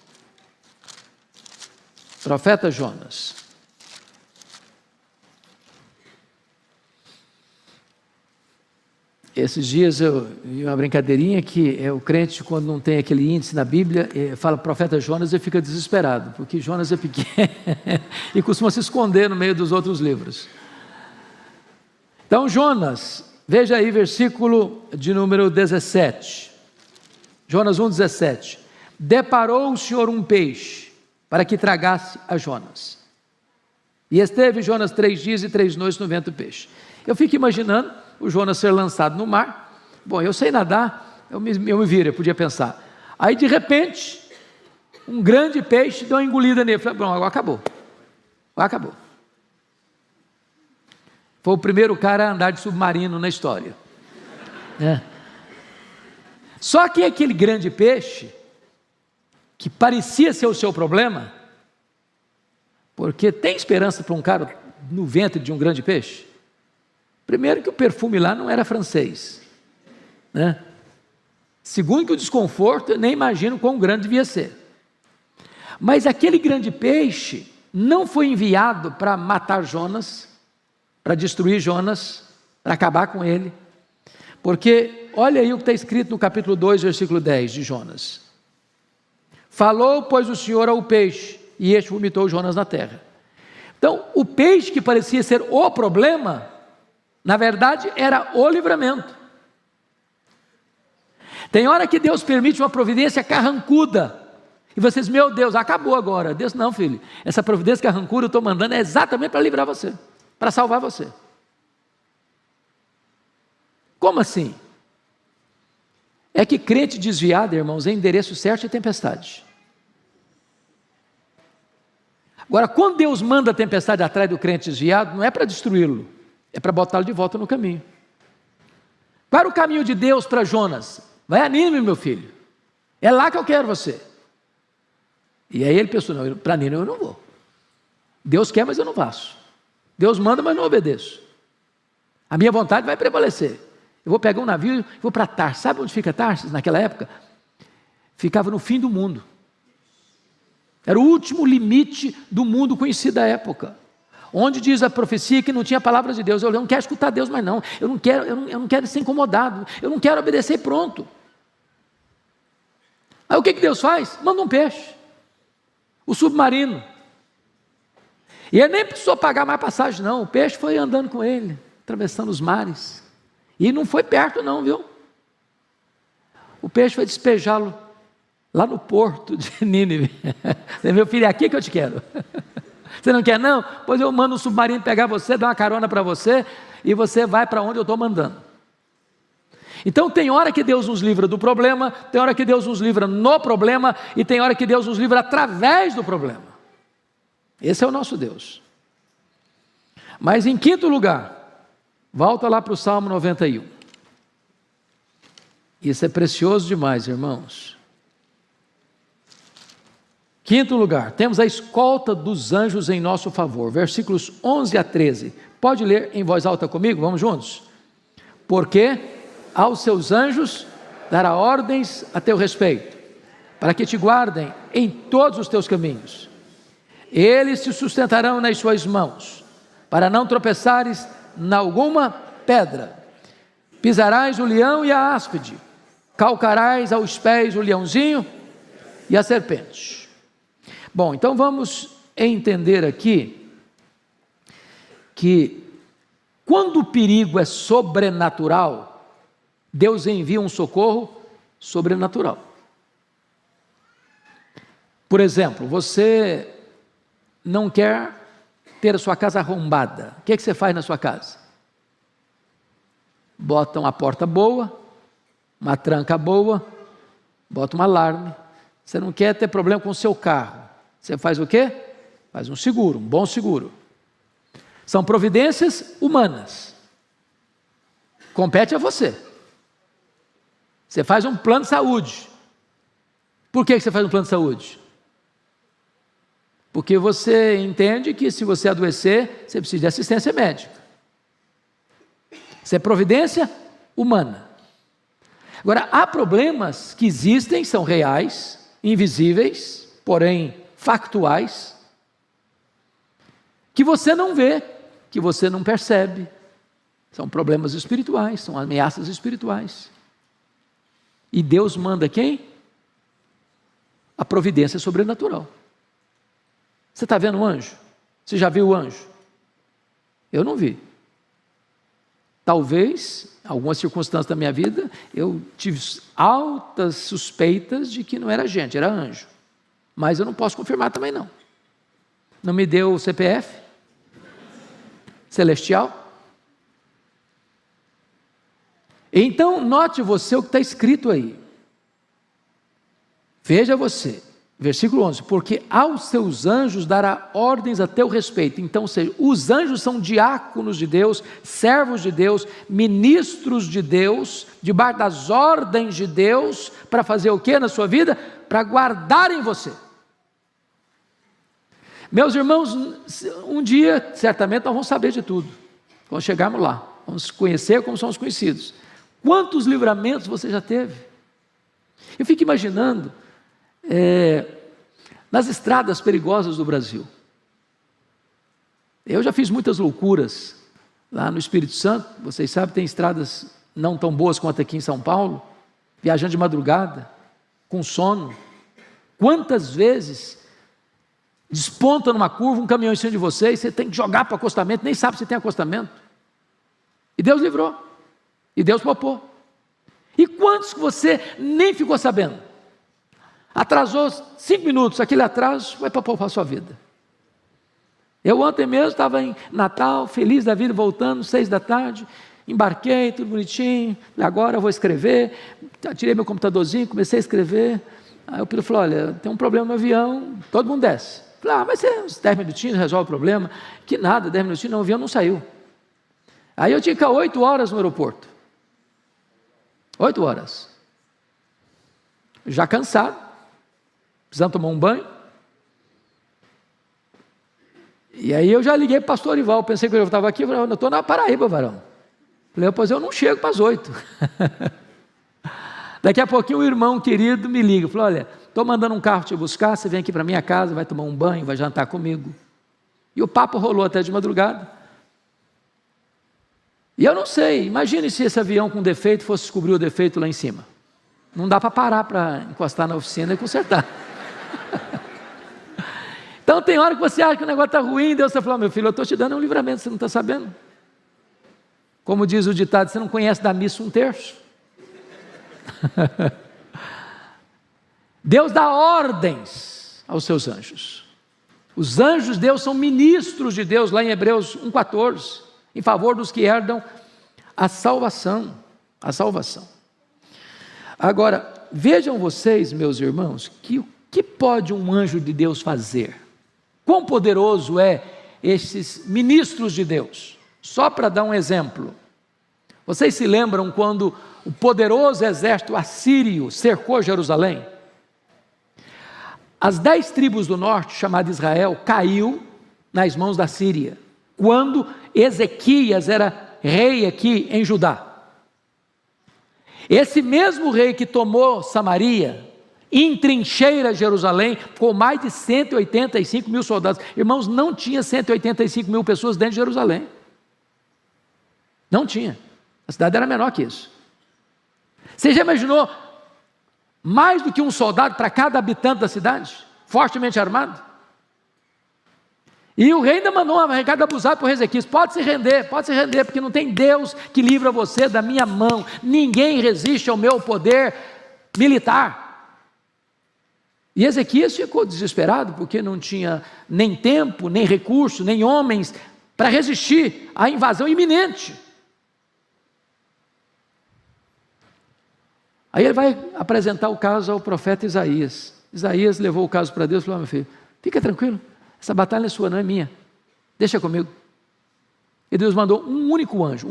Profeta Jonas. Esses dias eu vi uma brincadeirinha que o crente, quando não tem aquele índice na Bíblia, fala profeta Jonas e fica desesperado, porque Jonas é pequeno e costuma se esconder no meio dos outros livros. Então Jonas, veja aí versículo de número 17, Jonas 1,17. Deparou o Senhor um peixe para que tragasse a Jonas, e esteve Jonas 3 dias e 3 noites no ventre do peixe. Eu fico imaginando o Jonas ser lançado no mar. Bom, eu sei nadar, eu me viro, eu podia pensar. Aí de repente, um grande peixe deu uma engolida nele. Falei, bom, agora acabou. Foi o primeiro cara a andar de submarino na história. Só que aquele grande peixe, que parecia ser o seu problema, porque tem esperança para um cara no ventre de um grande peixe? Primeiro que o perfume lá não era francês, né? Segundo que o desconforto, eu nem imagino quão grande devia ser. Mas aquele grande peixe não foi enviado para matar Jonas, para destruir Jonas, para acabar com ele, porque olha aí o que está escrito no capítulo 2, versículo 10 de Jonas. Falou, pois, o Senhor ao peixe, e este vomitou Jonas na terra. Então, o peixe que parecia ser o problema, na verdade, era o livramento. Tem hora que Deus permite uma providência carrancuda, e vocês, meu Deus, acabou agora. Deus, não, filho, essa providência carrancuda eu estou mandando é exatamente para livrar você, para salvar você. Como assim? É que crente desviado, irmãos, é endereço certo de tempestade. Agora, quando Deus manda a tempestade atrás do crente desviado, não é para destruí-lo, é para botá-lo de volta no caminho. Qual era o caminho de Deus para Jonas? Vai a Nínive, meu filho, é lá que eu quero você. E aí ele pensou, não, para Nínive eu não vou. Deus quer, mas eu não faço. Deus manda, mas não obedeço. A minha vontade vai prevalecer. Eu vou pegar um navio e vou para Tarsis. Sabe onde fica Tarsis naquela época? Ficava no fim do mundo. Era o último limite do mundo conhecido da época. Onde diz a profecia que não tinha palavra de Deus. Eu não quero escutar Deus, mas não. Eu não quero ser incomodado. Eu não quero obedecer, pronto. Aí o que Deus faz? Manda um peixe. O submarino. E ele nem precisou pagar mais passagem, não. O peixe foi andando com ele, atravessando os mares. E não foi perto não, viu? O peixe foi despejá-lo lá no porto de Nínive. Meu filho, é aqui que eu te quero. Você não quer não? Pois eu mando um submarino pegar você, dar uma carona para você, e você vai para onde eu estou mandando. Então tem hora que Deus nos livra do problema, tem hora que Deus nos livra no problema, e tem hora que Deus nos livra através do problema. Esse é o nosso Deus. Mas em quinto lugar, volta lá para o Salmo 91. Isso é precioso demais, irmãos. Quinto lugar, temos a escolta dos anjos em nosso favor, versículos 11 a 13. Pode ler em voz alta comigo? Vamos juntos? Porque aos seus anjos dará ordens a teu respeito, para que te guardem em todos os teus caminhos. Eles te sustentarão nas suas mãos, para não tropeçares em alguma pedra. Pisarás o leão e a áspide, calcarás aos pés o leãozinho e a serpente. Bom, então vamos entender aqui que quando o perigo é sobrenatural, Deus envia um socorro sobrenatural. Por exemplo, você não quer ter a sua casa arrombada. O que é que você faz na sua casa? Bota uma porta boa, uma tranca boa, bota um alarme. Você não quer ter problema com o seu carro. Você faz o quê? Faz um seguro, um bom seguro. São providências humanas. Compete a você. Você faz um plano de saúde. Por que você faz um plano de saúde? Porque você entende que se você adoecer, você precisa de assistência médica. Isso é providência humana. Agora, há problemas que existem, são reais, invisíveis, porém factuais, que você não vê, que você não percebe. São problemas espirituais, são ameaças espirituais. E Deus manda quem? A providência sobrenatural. Você está vendo o anjo? Você já viu o anjo? Eu não vi. Talvez, em algumas circunstâncias da minha vida, eu tive altas suspeitas de que não era gente, era anjo. Mas eu não posso confirmar também não. Não me deu o CPF celestial. Então, note você o que está escrito aí. Veja você, versículo 11, porque aos seus anjos dará ordens a teu respeito. Então, ou seja, os anjos são diáconos de Deus, servos de Deus, ministros de Deus, debaixo das ordens de Deus, para fazer o que na sua vida? Para guardarem você. Meus irmãos, um dia, certamente, nós vamos saber de tudo, quando chegarmos lá, vamos conhecer como somos conhecidos. Quantos livramentos você já teve? Eu fico imaginando, nas estradas perigosas do Brasil. Eu já fiz muitas loucuras lá no Espírito Santo, vocês sabem, tem estradas não tão boas quanto aqui em São Paulo, viajando de madrugada, com sono. Quantas vezes desponta numa curva um caminhão em cima de você e você tem que jogar para o acostamento, nem sabe se tem acostamento. E Deus livrou, e Deus poupou. E quantos que você nem ficou sabendo? Atrasou 5 minutos, aquele atraso vai para poupar a sua vida. Eu ontem mesmo estava em Natal, feliz da vida, voltando, 6 da tarde, embarquei, tudo bonitinho, agora eu vou escrever, tirei meu computadorzinho, comecei a escrever, aí o piloto falou, olha, tem um problema no avião, todo mundo desce. Falei, vai ser uns 10 minutinhos, resolve o problema. Que nada, 10 minutinhos, não, o avião não saiu. Aí eu tinha que ficar 8 horas no aeroporto. 8 horas. Já cansado, precisando tomar um banho. E aí eu já liguei para o pastor Orival, pensei que eu estava aqui, eu falei, eu estou na Paraíba, varão. Falei, pois eu não chego para as 8. Daqui a pouquinho o irmão querido me liga, falou, olha, estou mandando um carro te buscar, você vem aqui para minha casa, vai tomar um banho, vai jantar comigo. E o papo rolou até de madrugada. E eu não sei, imagine se esse avião com defeito fosse descobrir o defeito lá em cima. Não dá para parar para encostar na oficina e consertar. Então tem hora que você acha que o negócio está ruim, Deus está falando, meu filho, eu estou te dando um livramento, você não está sabendo? Como diz o ditado, você não conhece da missa 1/3. Deus dá ordens aos seus anjos. Os anjos de Deus são ministros de Deus, lá em Hebreus 1,14, em favor dos que herdam a salvação. A salvação. Agora, vejam vocês, meus irmãos, que o que pode um anjo de Deus fazer? Quão poderoso é esses ministros de Deus? Só para dar um exemplo. Vocês se lembram quando o poderoso exército assírio cercou Jerusalém? As 10 tribos do norte, chamada Israel, caiu nas mãos da Síria, quando Ezequias era rei aqui em Judá. Esse mesmo rei que tomou Samaria, entrincheira Jerusalém, com mais de 185 mil soldados. Irmãos, não tinha 185 mil pessoas dentro de Jerusalém. Não tinha. A cidade era menor que isso. Você já imaginou mais do que um soldado para cada habitante da cidade? Fortemente armado? E o rei ainda mandou um recado abusado para o Ezequias: pode se render, porque não tem Deus que livra você da minha mão. Ninguém resiste ao meu poder militar. E Ezequias ficou desesperado, porque não tinha nem tempo, nem recurso, nem homens para resistir à invasão iminente. Aí ele vai apresentar o caso ao profeta Isaías. Isaías levou o caso para Deus e falou: meu filho, fica tranquilo, essa batalha é sua, não é minha, deixa comigo. E Deus mandou um único anjo,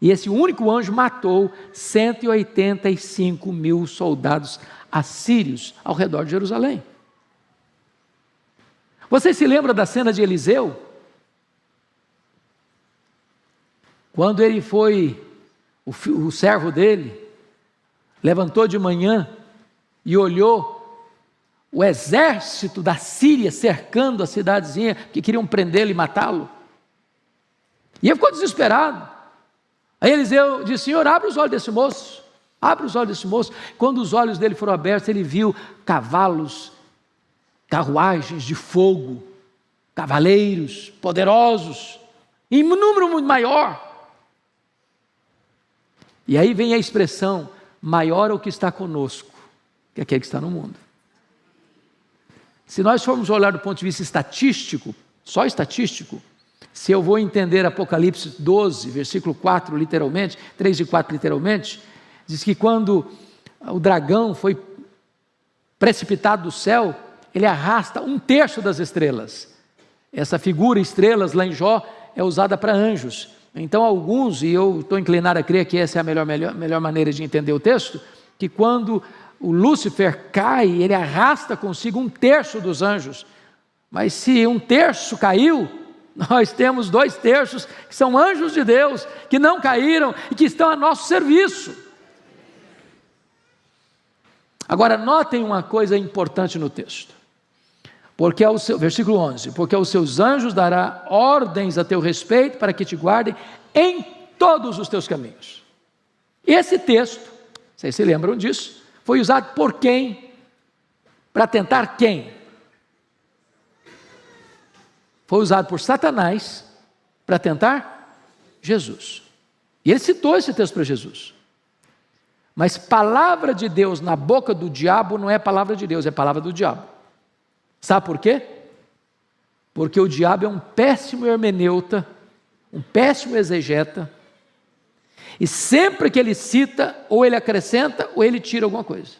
e esse único anjo matou 185 mil soldados assírios ao redor de Jerusalém. Você se lembra da cena de Eliseu? Quando ele foi, o servo dele, levantou de manhã e olhou o exército da Síria cercando a cidadezinha, que queriam prendê-lo e matá-lo. E ele ficou desesperado. Aí Eliseu disse: Senhor, abre os olhos desse moço. Abre os olhos desse moço. Quando os olhos dele foram abertos, ele viu cavalos, carruagens de fogo, cavaleiros poderosos, em um número muito maior. E aí vem a expressão: maior é o que está conosco, que aquele que está no mundo. Se nós formos olhar do ponto de vista estatístico, só estatístico, se eu vou entender Apocalipse 12, versículo 4 literalmente, 3 e 4 literalmente, diz que quando o dragão foi precipitado do céu, ele arrasta 1/3 das estrelas. Essa figura estrelas lá em Jó é usada para anjos. Então alguns, e eu estou inclinado a crer que essa é a melhor maneira de entender o texto, que quando o Lúcifer cai, ele arrasta consigo 1/3 dos anjos. Mas se 1/3 caiu, nós temos 2/3 que são anjos de Deus, que não caíram e que estão a nosso serviço. Agora notem uma coisa importante no texto, porque versículo 11, porque aos seus anjos dará ordens a teu respeito, para que te guardem em todos os teus caminhos. Esse texto, vocês se lembram disso, foi usado por quem? Para tentar quem? Foi usado por Satanás para tentar Jesus. E ele citou esse texto para Jesus. Mas palavra de Deus na boca do diabo não é palavra de Deus, é palavra do diabo. Sabe por quê? Porque o diabo é um péssimo hermeneuta, um péssimo exegeta, e sempre que ele cita, ou ele acrescenta, ou ele tira alguma coisa.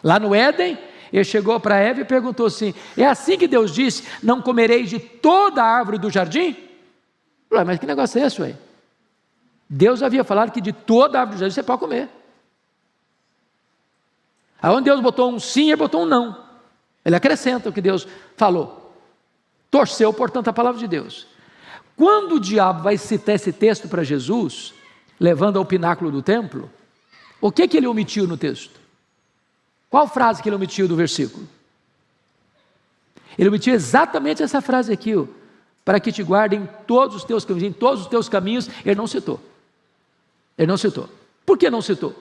Lá no Éden, ele chegou para Eva e perguntou assim: é assim que Deus disse, não comereis de toda a árvore do jardim? Ué, mas que negócio é esse, ué? Deus havia falado que de toda a árvore do jardim você pode comer. Aí onde Deus botou um sim, ele botou um não. Ele acrescenta o que Deus falou. Torceu, portanto, a palavra de Deus. Quando o diabo vai citar esse texto para Jesus, levando ao pináculo do templo, o que ele omitiu no texto? Qual frase que ele omitiu do versículo? Ele omitiu exatamente essa frase aqui, ó, para que te guardem todos os teus caminhos. Em todos os teus caminhos, ele não citou. Ele não citou. Por que não citou?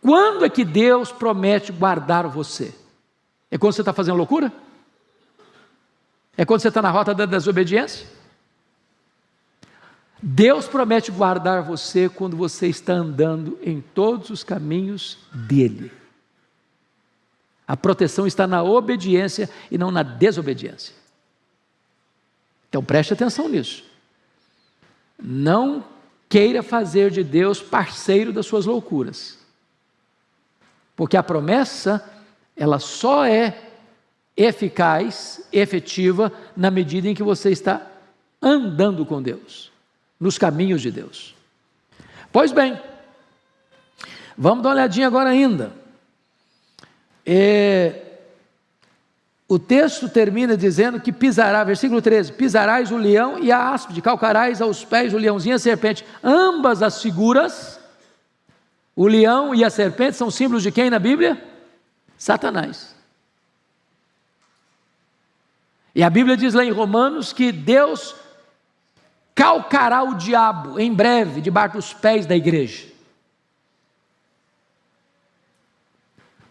Quando é que Deus promete guardar você? É quando você está fazendo loucura? É quando você está na rota da desobediência? Deus promete guardar você quando você está andando em todos os caminhos dele. A proteção está na obediência e não na desobediência. Então preste atenção nisso. Não queira fazer de Deus parceiro das suas loucuras. Porque a promessa, ela só é eficaz, efetiva, na medida em que você está andando com Deus, nos caminhos de Deus. Pois bem, vamos dar uma olhadinha agora ainda. O texto termina dizendo que pisará, versículo 13, pisarás o leão e a áspide, calcarás aos pés o leãozinho e a serpente, ambas as figuras, o leão e a serpente são símbolos de quem na Bíblia? Satanás. E a Bíblia diz lá em Romanos que Deus calcará o diabo em breve debaixo dos pés da igreja.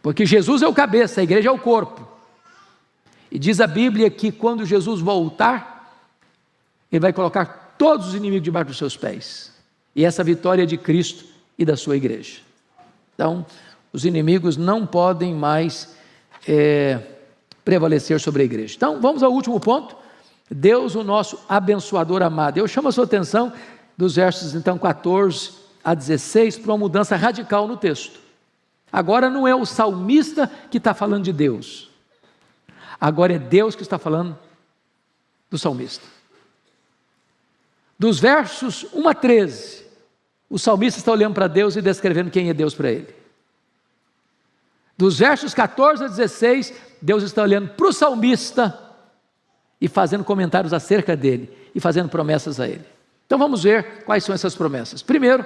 Porque Jesus é o cabeça, a igreja é o corpo. E diz a Bíblia que quando Jesus voltar, Ele vai colocar todos os inimigos debaixo dos seus pés. E essa vitória é de Cristo e da sua igreja. Então, os inimigos não podem mais prevalecer sobre a igreja. Então, vamos ao último ponto. Deus, o nosso abençoador amado. Eu chamo a sua atenção dos versos, então, 14 a 16, para uma mudança radical no texto. Agora não é o salmista que está falando de Deus. Agora é Deus que está falando do salmista. Dos versos 1 a 13, o salmista está olhando para Deus e descrevendo quem é Deus para ele. Dos versos 14 a 16, Deus está olhando para o salmista e fazendo comentários acerca dele e fazendo promessas a ele. Então vamos ver quais são essas promessas. Primeiro,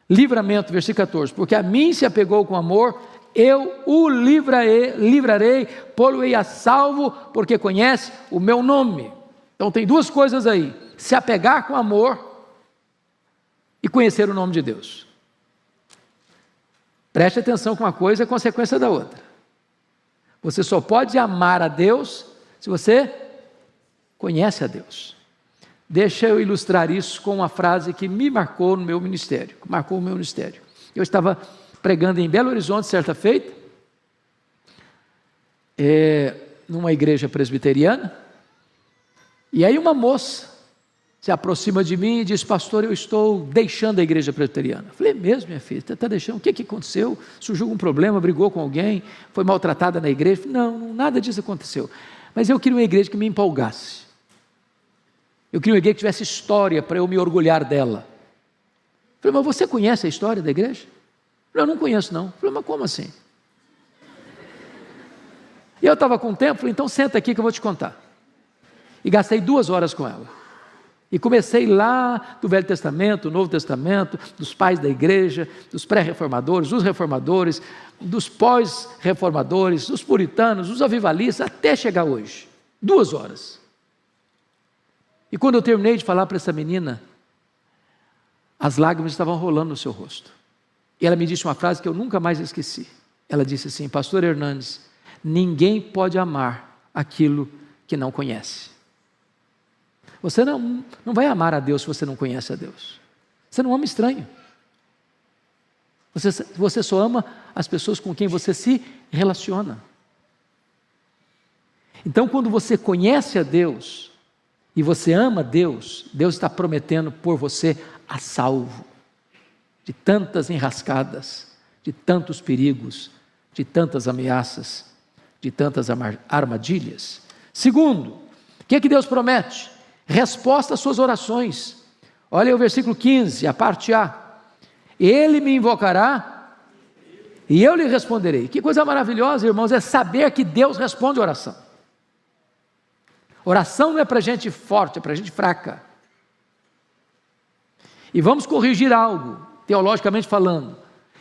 livramento, versículo 14, porque a mim se apegou com amor, eu o livrarei, pô-lo-ei a salvo, porque conhece o meu nome. Então tem duas coisas aí, se apegar com amor e conhecer o nome de Deus. Preste atenção que uma coisa é consequência da outra. Você só pode amar a Deus se você conhece a Deus. Deixa eu ilustrar isso com uma frase que me marcou no meu ministério, marcou o meu ministério. Eu estava pregando em Belo Horizonte certa feita, numa igreja presbiteriana, e aí uma moça se aproxima de mim e diz: pastor, eu estou deixando a igreja presbiteriana. Eu falei: mesmo, minha filha, você está deixando? O que aconteceu? Surgiu algum problema, brigou com alguém, foi maltratada na igreja? Eu falei: não, nada disso aconteceu, mas eu queria uma igreja que me empolgasse. Eu queria uma igreja que tivesse história para eu me orgulhar dela. Eu falei: mas você conhece a história da igreja? Eu falei: eu não conheço não. Eu falei: mas como assim? E eu estava com tempo, falei: então senta aqui que eu vou te contar. E gastei 2 horas com ela. E comecei lá do Velho Testamento, Novo Testamento, dos pais da igreja, dos pré-reformadores, dos reformadores, dos pós-reformadores, dos puritanos, dos avivalistas, até chegar hoje. 2 horas. E quando eu terminei de falar para essa menina, as lágrimas estavam rolando no seu rosto. E ela me disse uma frase que eu nunca mais esqueci. Ela disse assim: pastor Hernandes, ninguém pode amar aquilo que não conhece. Você não vai amar a Deus se você não conhece a Deus. Você não ama estranho. Você só ama as pessoas com quem você se relaciona. Então, quando você conhece a Deus e você ama Deus, Deus está prometendo por você a salvo de tantas enrascadas, de tantos perigos, de tantas ameaças, de tantas armadilhas. Segundo, o que Deus promete? Resposta às suas orações. Olha aí o versículo 15, a parte A. Ele me invocará e eu lhe responderei. Que coisa maravilhosa, irmãos, é saber que Deus responde a oração. Oração não é para gente forte, é para gente fraca. E vamos corrigir algo, teologicamente falando.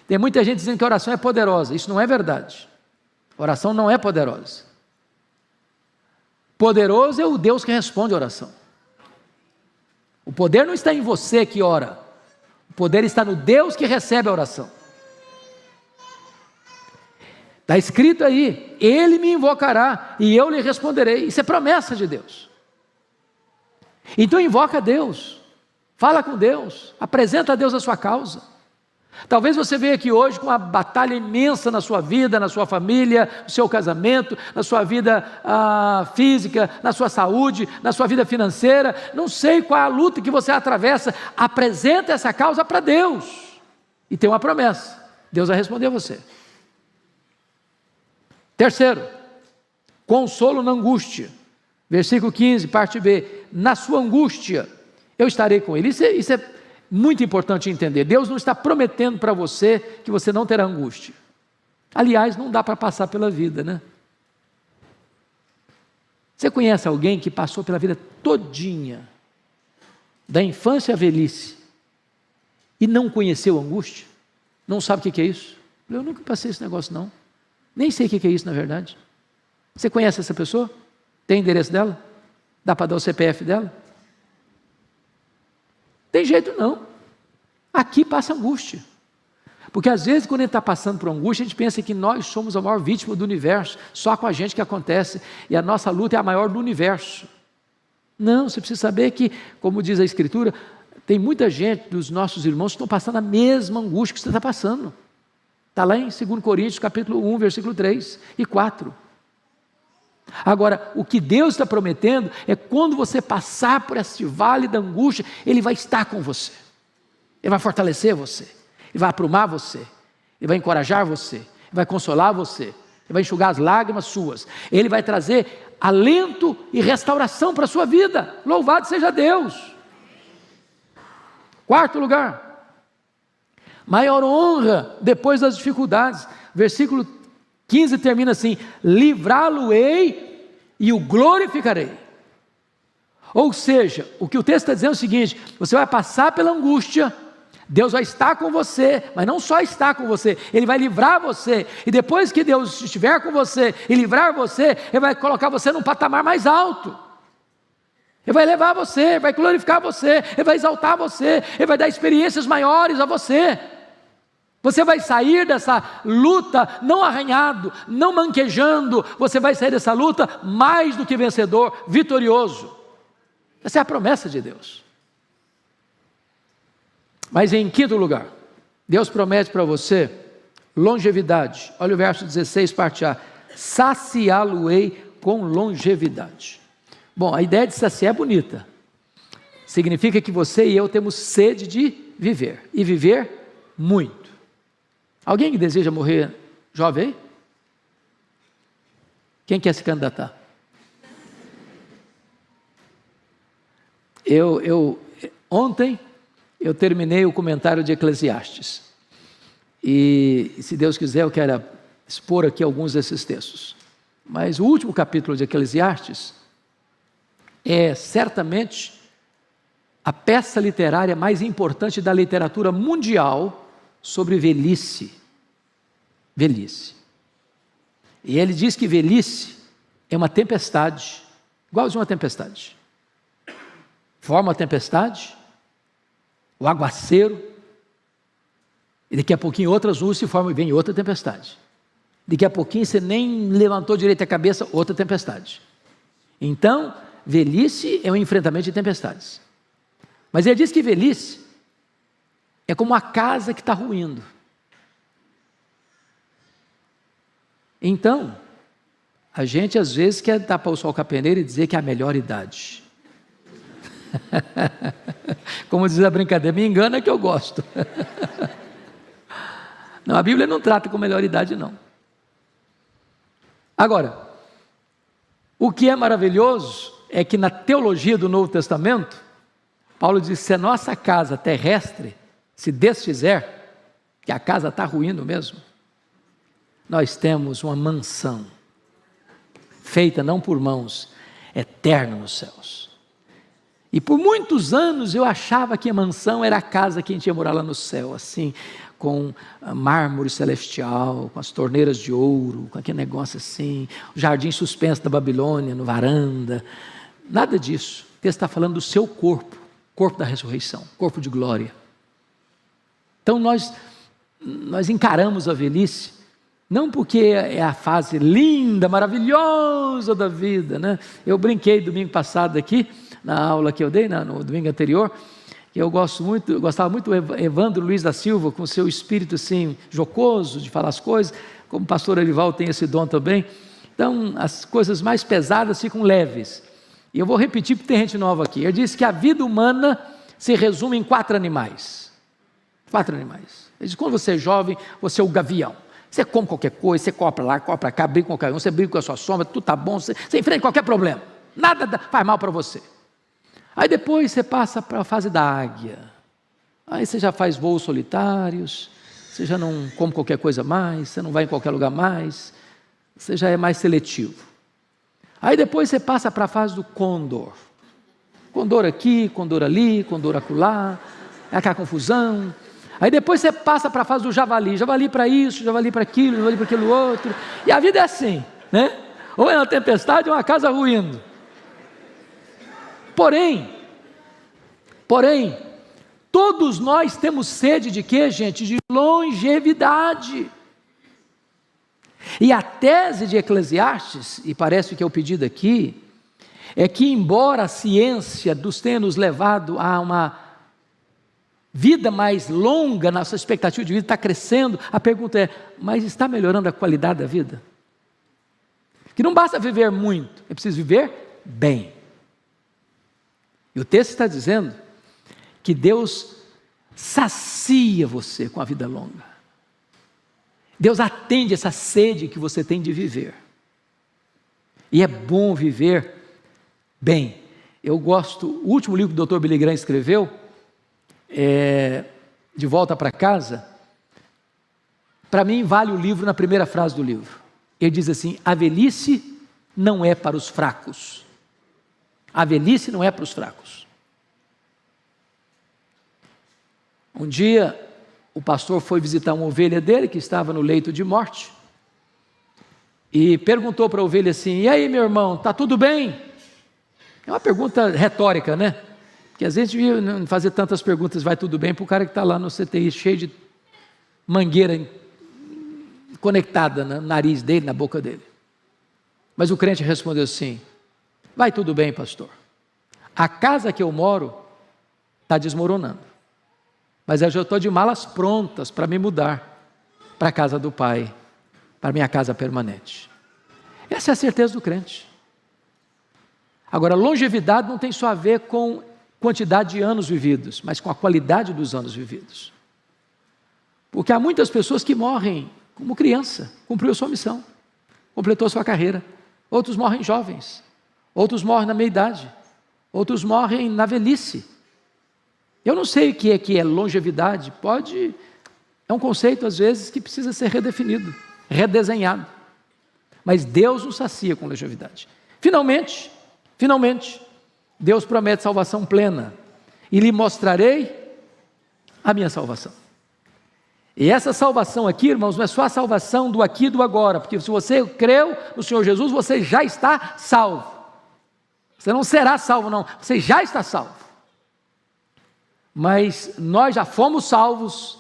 Tem muita gente dizendo que a oração é poderosa. Isso não é verdade. A oração não é poderosa. Poderoso é o Deus que responde a oração. O poder não está em você que ora. O poder está no Deus que recebe a oração. Está escrito aí: Ele me invocará e eu lhe responderei. Isso é promessa de Deus. Então invoca a Deus, fala com Deus, apresenta a Deus a sua causa. Talvez você veja aqui hoje com uma batalha imensa na sua vida, na sua família, no seu casamento, na sua vida física, na sua saúde, na sua vida financeira. Não sei qual é a luta que você atravessa. Apresenta essa causa para Deus. E tem uma promessa: Deus vai responder a você. Terceiro, consolo na angústia. Versículo 15, parte B. Na sua angústia, eu estarei com ele. Isso é muito importante entender. Deus não está prometendo para você que você não terá angústia. Aliás, não dá para passar pela vida, né? Você conhece alguém que passou pela vida todinha, da infância à velhice, e não conheceu angústia? Não sabe o que é isso? Eu nunca passei esse negócio não. Nem sei o que é isso na verdade. Você conhece essa pessoa? Tem endereço dela? Dá para dar o CPF dela? Tem jeito não. Aqui passa angústia. Porque às vezes quando a gente está passando por angústia, a gente pensa que nós somos a maior vítima do universo, só com a gente que acontece, e a nossa luta é a maior do universo. Não, você precisa saber que, como diz a Escritura, tem muita gente dos nossos irmãos que estão passando a mesma angústia que você está passando. Está lá em 2 Coríntios capítulo 1, versículo 3 e 4. Agora, o que Deus está prometendo é quando você passar por esse vale da angústia, Ele vai estar com você. Ele vai fortalecer você. Ele vai aprumar você. Ele vai encorajar você. Ele vai consolar você. Ele vai enxugar as lágrimas suas. Ele vai trazer alento e restauração para a sua vida. Louvado seja Deus. Quarto lugar, maior honra depois das dificuldades. Versículo 15 termina assim: livrá-lo-ei e o glorificarei. Ou seja, o que o texto está dizendo é o seguinte: você vai passar pela angústia, Deus vai estar com você, mas não só estar com você, Ele vai livrar você, e depois que Deus estiver com você e livrar você, Ele vai colocar você num patamar mais alto. Ele vai levar você, Ele vai glorificar você, Ele vai exaltar você, Ele vai dar experiências maiores a você. Você vai sair dessa luta não arranhado, não manquejando, você vai sair dessa luta mais do que vencedor, vitorioso. Essa é a promessa de Deus. Mas em quinto lugar, Deus promete para você longevidade. Olha o verso 16, parte A: saciá-lo-ei com longevidade. Bom, a ideia de saciar é bonita. Significa que você e eu temos sede de viver, e viver muito. Alguém que deseja morrer jovem aí? Quem quer se candidatar? Ontem eu terminei o comentário de Eclesiastes. E se Deus quiser eu quero expor aqui alguns desses textos. Mas o último capítulo de Eclesiastes é certamente a peça literária mais importante da literatura mundial sobre velhice. Velhice. E ele diz que velhice é uma tempestade, igualzinho uma tempestade. Forma a tempestade, o aguaceiro, e daqui a pouquinho outras nuvens se formam e vem outra tempestade. Daqui a pouquinho você nem levantou direito a cabeça, outra tempestade. Então, velhice é um enfrentamento de tempestades. Mas ele diz que velhice é como uma casa que está ruindo. Então, a gente às vezes quer tapar o sol com a peneira e dizer que é a melhor idade. Como diz a brincadeira, me engana que eu gosto. Não, a Bíblia não trata com melhor idade não. Agora, o que é maravilhoso é que na teologia do Novo Testamento, Paulo diz: se a nossa casa terrestre se desfizer, que a casa está ruindo mesmo, nós temos uma mansão, feita não por mãos, eterna nos céus. E por muitos anos eu achava que a mansão era a casa que a gente ia morar lá no céu, assim, com mármore celestial, com as torneiras de ouro, com aquele negócio assim, o jardim suspenso da Babilônia, no varanda. Nada disso. O texto está falando do seu corpo, corpo da ressurreição, corpo de glória. Então nós encaramos a velhice, não porque é a fase linda, maravilhosa da vida, né? Eu brinquei domingo passado aqui, na aula que eu dei, no domingo anterior, que eu gostava muito do Evandro Luiz da Silva, com seu espírito assim, jocoso, de falar as coisas, como o pastor Erival tem esse dom também. Então, as coisas mais pesadas ficam leves. E eu vou repetir porque tem gente nova aqui. Ele disse que a vida humana se resume em 4 animais. 4 animais. Ele diz, quando você é jovem, você é o gavião. Você come qualquer coisa, você compra lá, compra cá, briga com qualquer um, você briga com a sua sombra, tudo está bom, você enfrenta qualquer problema. Nada faz mal para você. Aí depois você passa para a fase da águia. Aí você já faz voos solitários, você já não come qualquer coisa mais, você não vai em qualquer lugar mais, você já é mais seletivo. Aí depois você passa para a fase do condor. Condor aqui, condor ali, condor acolá, é aquela confusão. Aí depois você passa para a fase do javali. Javali para isso, javali para aquilo, javali para aquilo outro. E a vida é assim, né? Ou é uma tempestade ou uma casa ruindo. Porém, todos nós temos sede de quê, gente? De longevidade. E a tese de Eclesiastes, e parece que é o pedido aqui, é que embora a ciência nos tenha nos levado a uma vida mais longa, nossa expectativa de vida está crescendo, a pergunta é, mas está melhorando a qualidade da vida? Que não basta viver muito, é preciso viver bem. E o texto está dizendo que Deus sacia você com a vida longa. Deus atende essa sede que você tem de viver. E é bom viver bem. Eu gosto, o último livro que o Dr. Billy Graham escreveu, De Volta para Casa, para mim vale o livro na primeira frase do livro. Ele diz assim, a velhice não é para os fracos. A velhice não é para os fracos. Um dia, o pastor foi visitar uma ovelha dele, que estava no leito de morte, e perguntou para a ovelha assim, e aí meu irmão, está tudo bem? É uma pergunta retórica, né? Porque às vezes devia não fazer tantas perguntas, vai tudo bem, para o cara que está lá no CTI, cheio de mangueira conectada no nariz dele, na boca dele. Mas o crente respondeu assim, vai tudo bem, pastor. A casa que eu moro está desmoronando. Mas eu já estou de malas prontas para me mudar para a casa do Pai, para a minha casa permanente. Essa é a certeza do crente. Agora, longevidade não tem só a ver com quantidade de anos vividos, mas com a qualidade dos anos vividos. Porque há muitas pessoas que morrem como criança, cumpriu sua missão, completou sua carreira. Outros morrem jovens, outros morrem na meia-idade, outros morrem na velhice. Eu não sei o que é longevidade, é um conceito às vezes que precisa ser redefinido, redesenhado. Mas Deus nos sacia com longevidade. Finalmente, Deus promete salvação plena, e lhe mostrarei a minha salvação. E essa salvação aqui, irmãos, não é só a salvação do aqui e do agora, porque se você creu no Senhor Jesus, você já está salvo. Você não será salvo não, você já está salvo. Mas nós já fomos salvos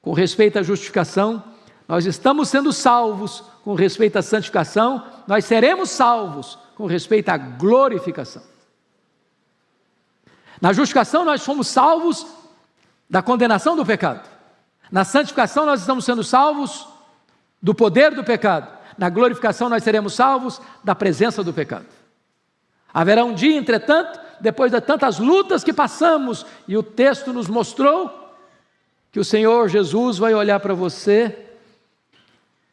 com respeito à justificação, nós estamos sendo salvos com respeito à santificação, nós seremos salvos com respeito à glorificação. Na justificação nós fomos salvos da condenação do pecado. Na santificação nós estamos sendo salvos do poder do pecado. Na glorificação nós seremos salvos da presença do pecado. Haverá um dia, entretanto, depois de tantas lutas que passamos, e o texto nos mostrou, que o Senhor Jesus vai olhar para você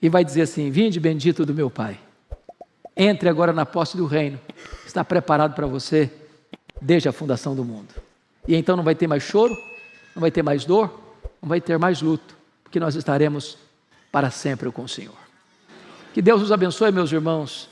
e vai dizer assim, vinde bendito do meu Pai, entre agora na posse do reino, está preparado para você desde a fundação do mundo. E então não vai ter mais choro, não vai ter mais dor, não vai ter mais luto, porque nós estaremos para sempre com o Senhor. Que Deus nos abençoe, meus irmãos.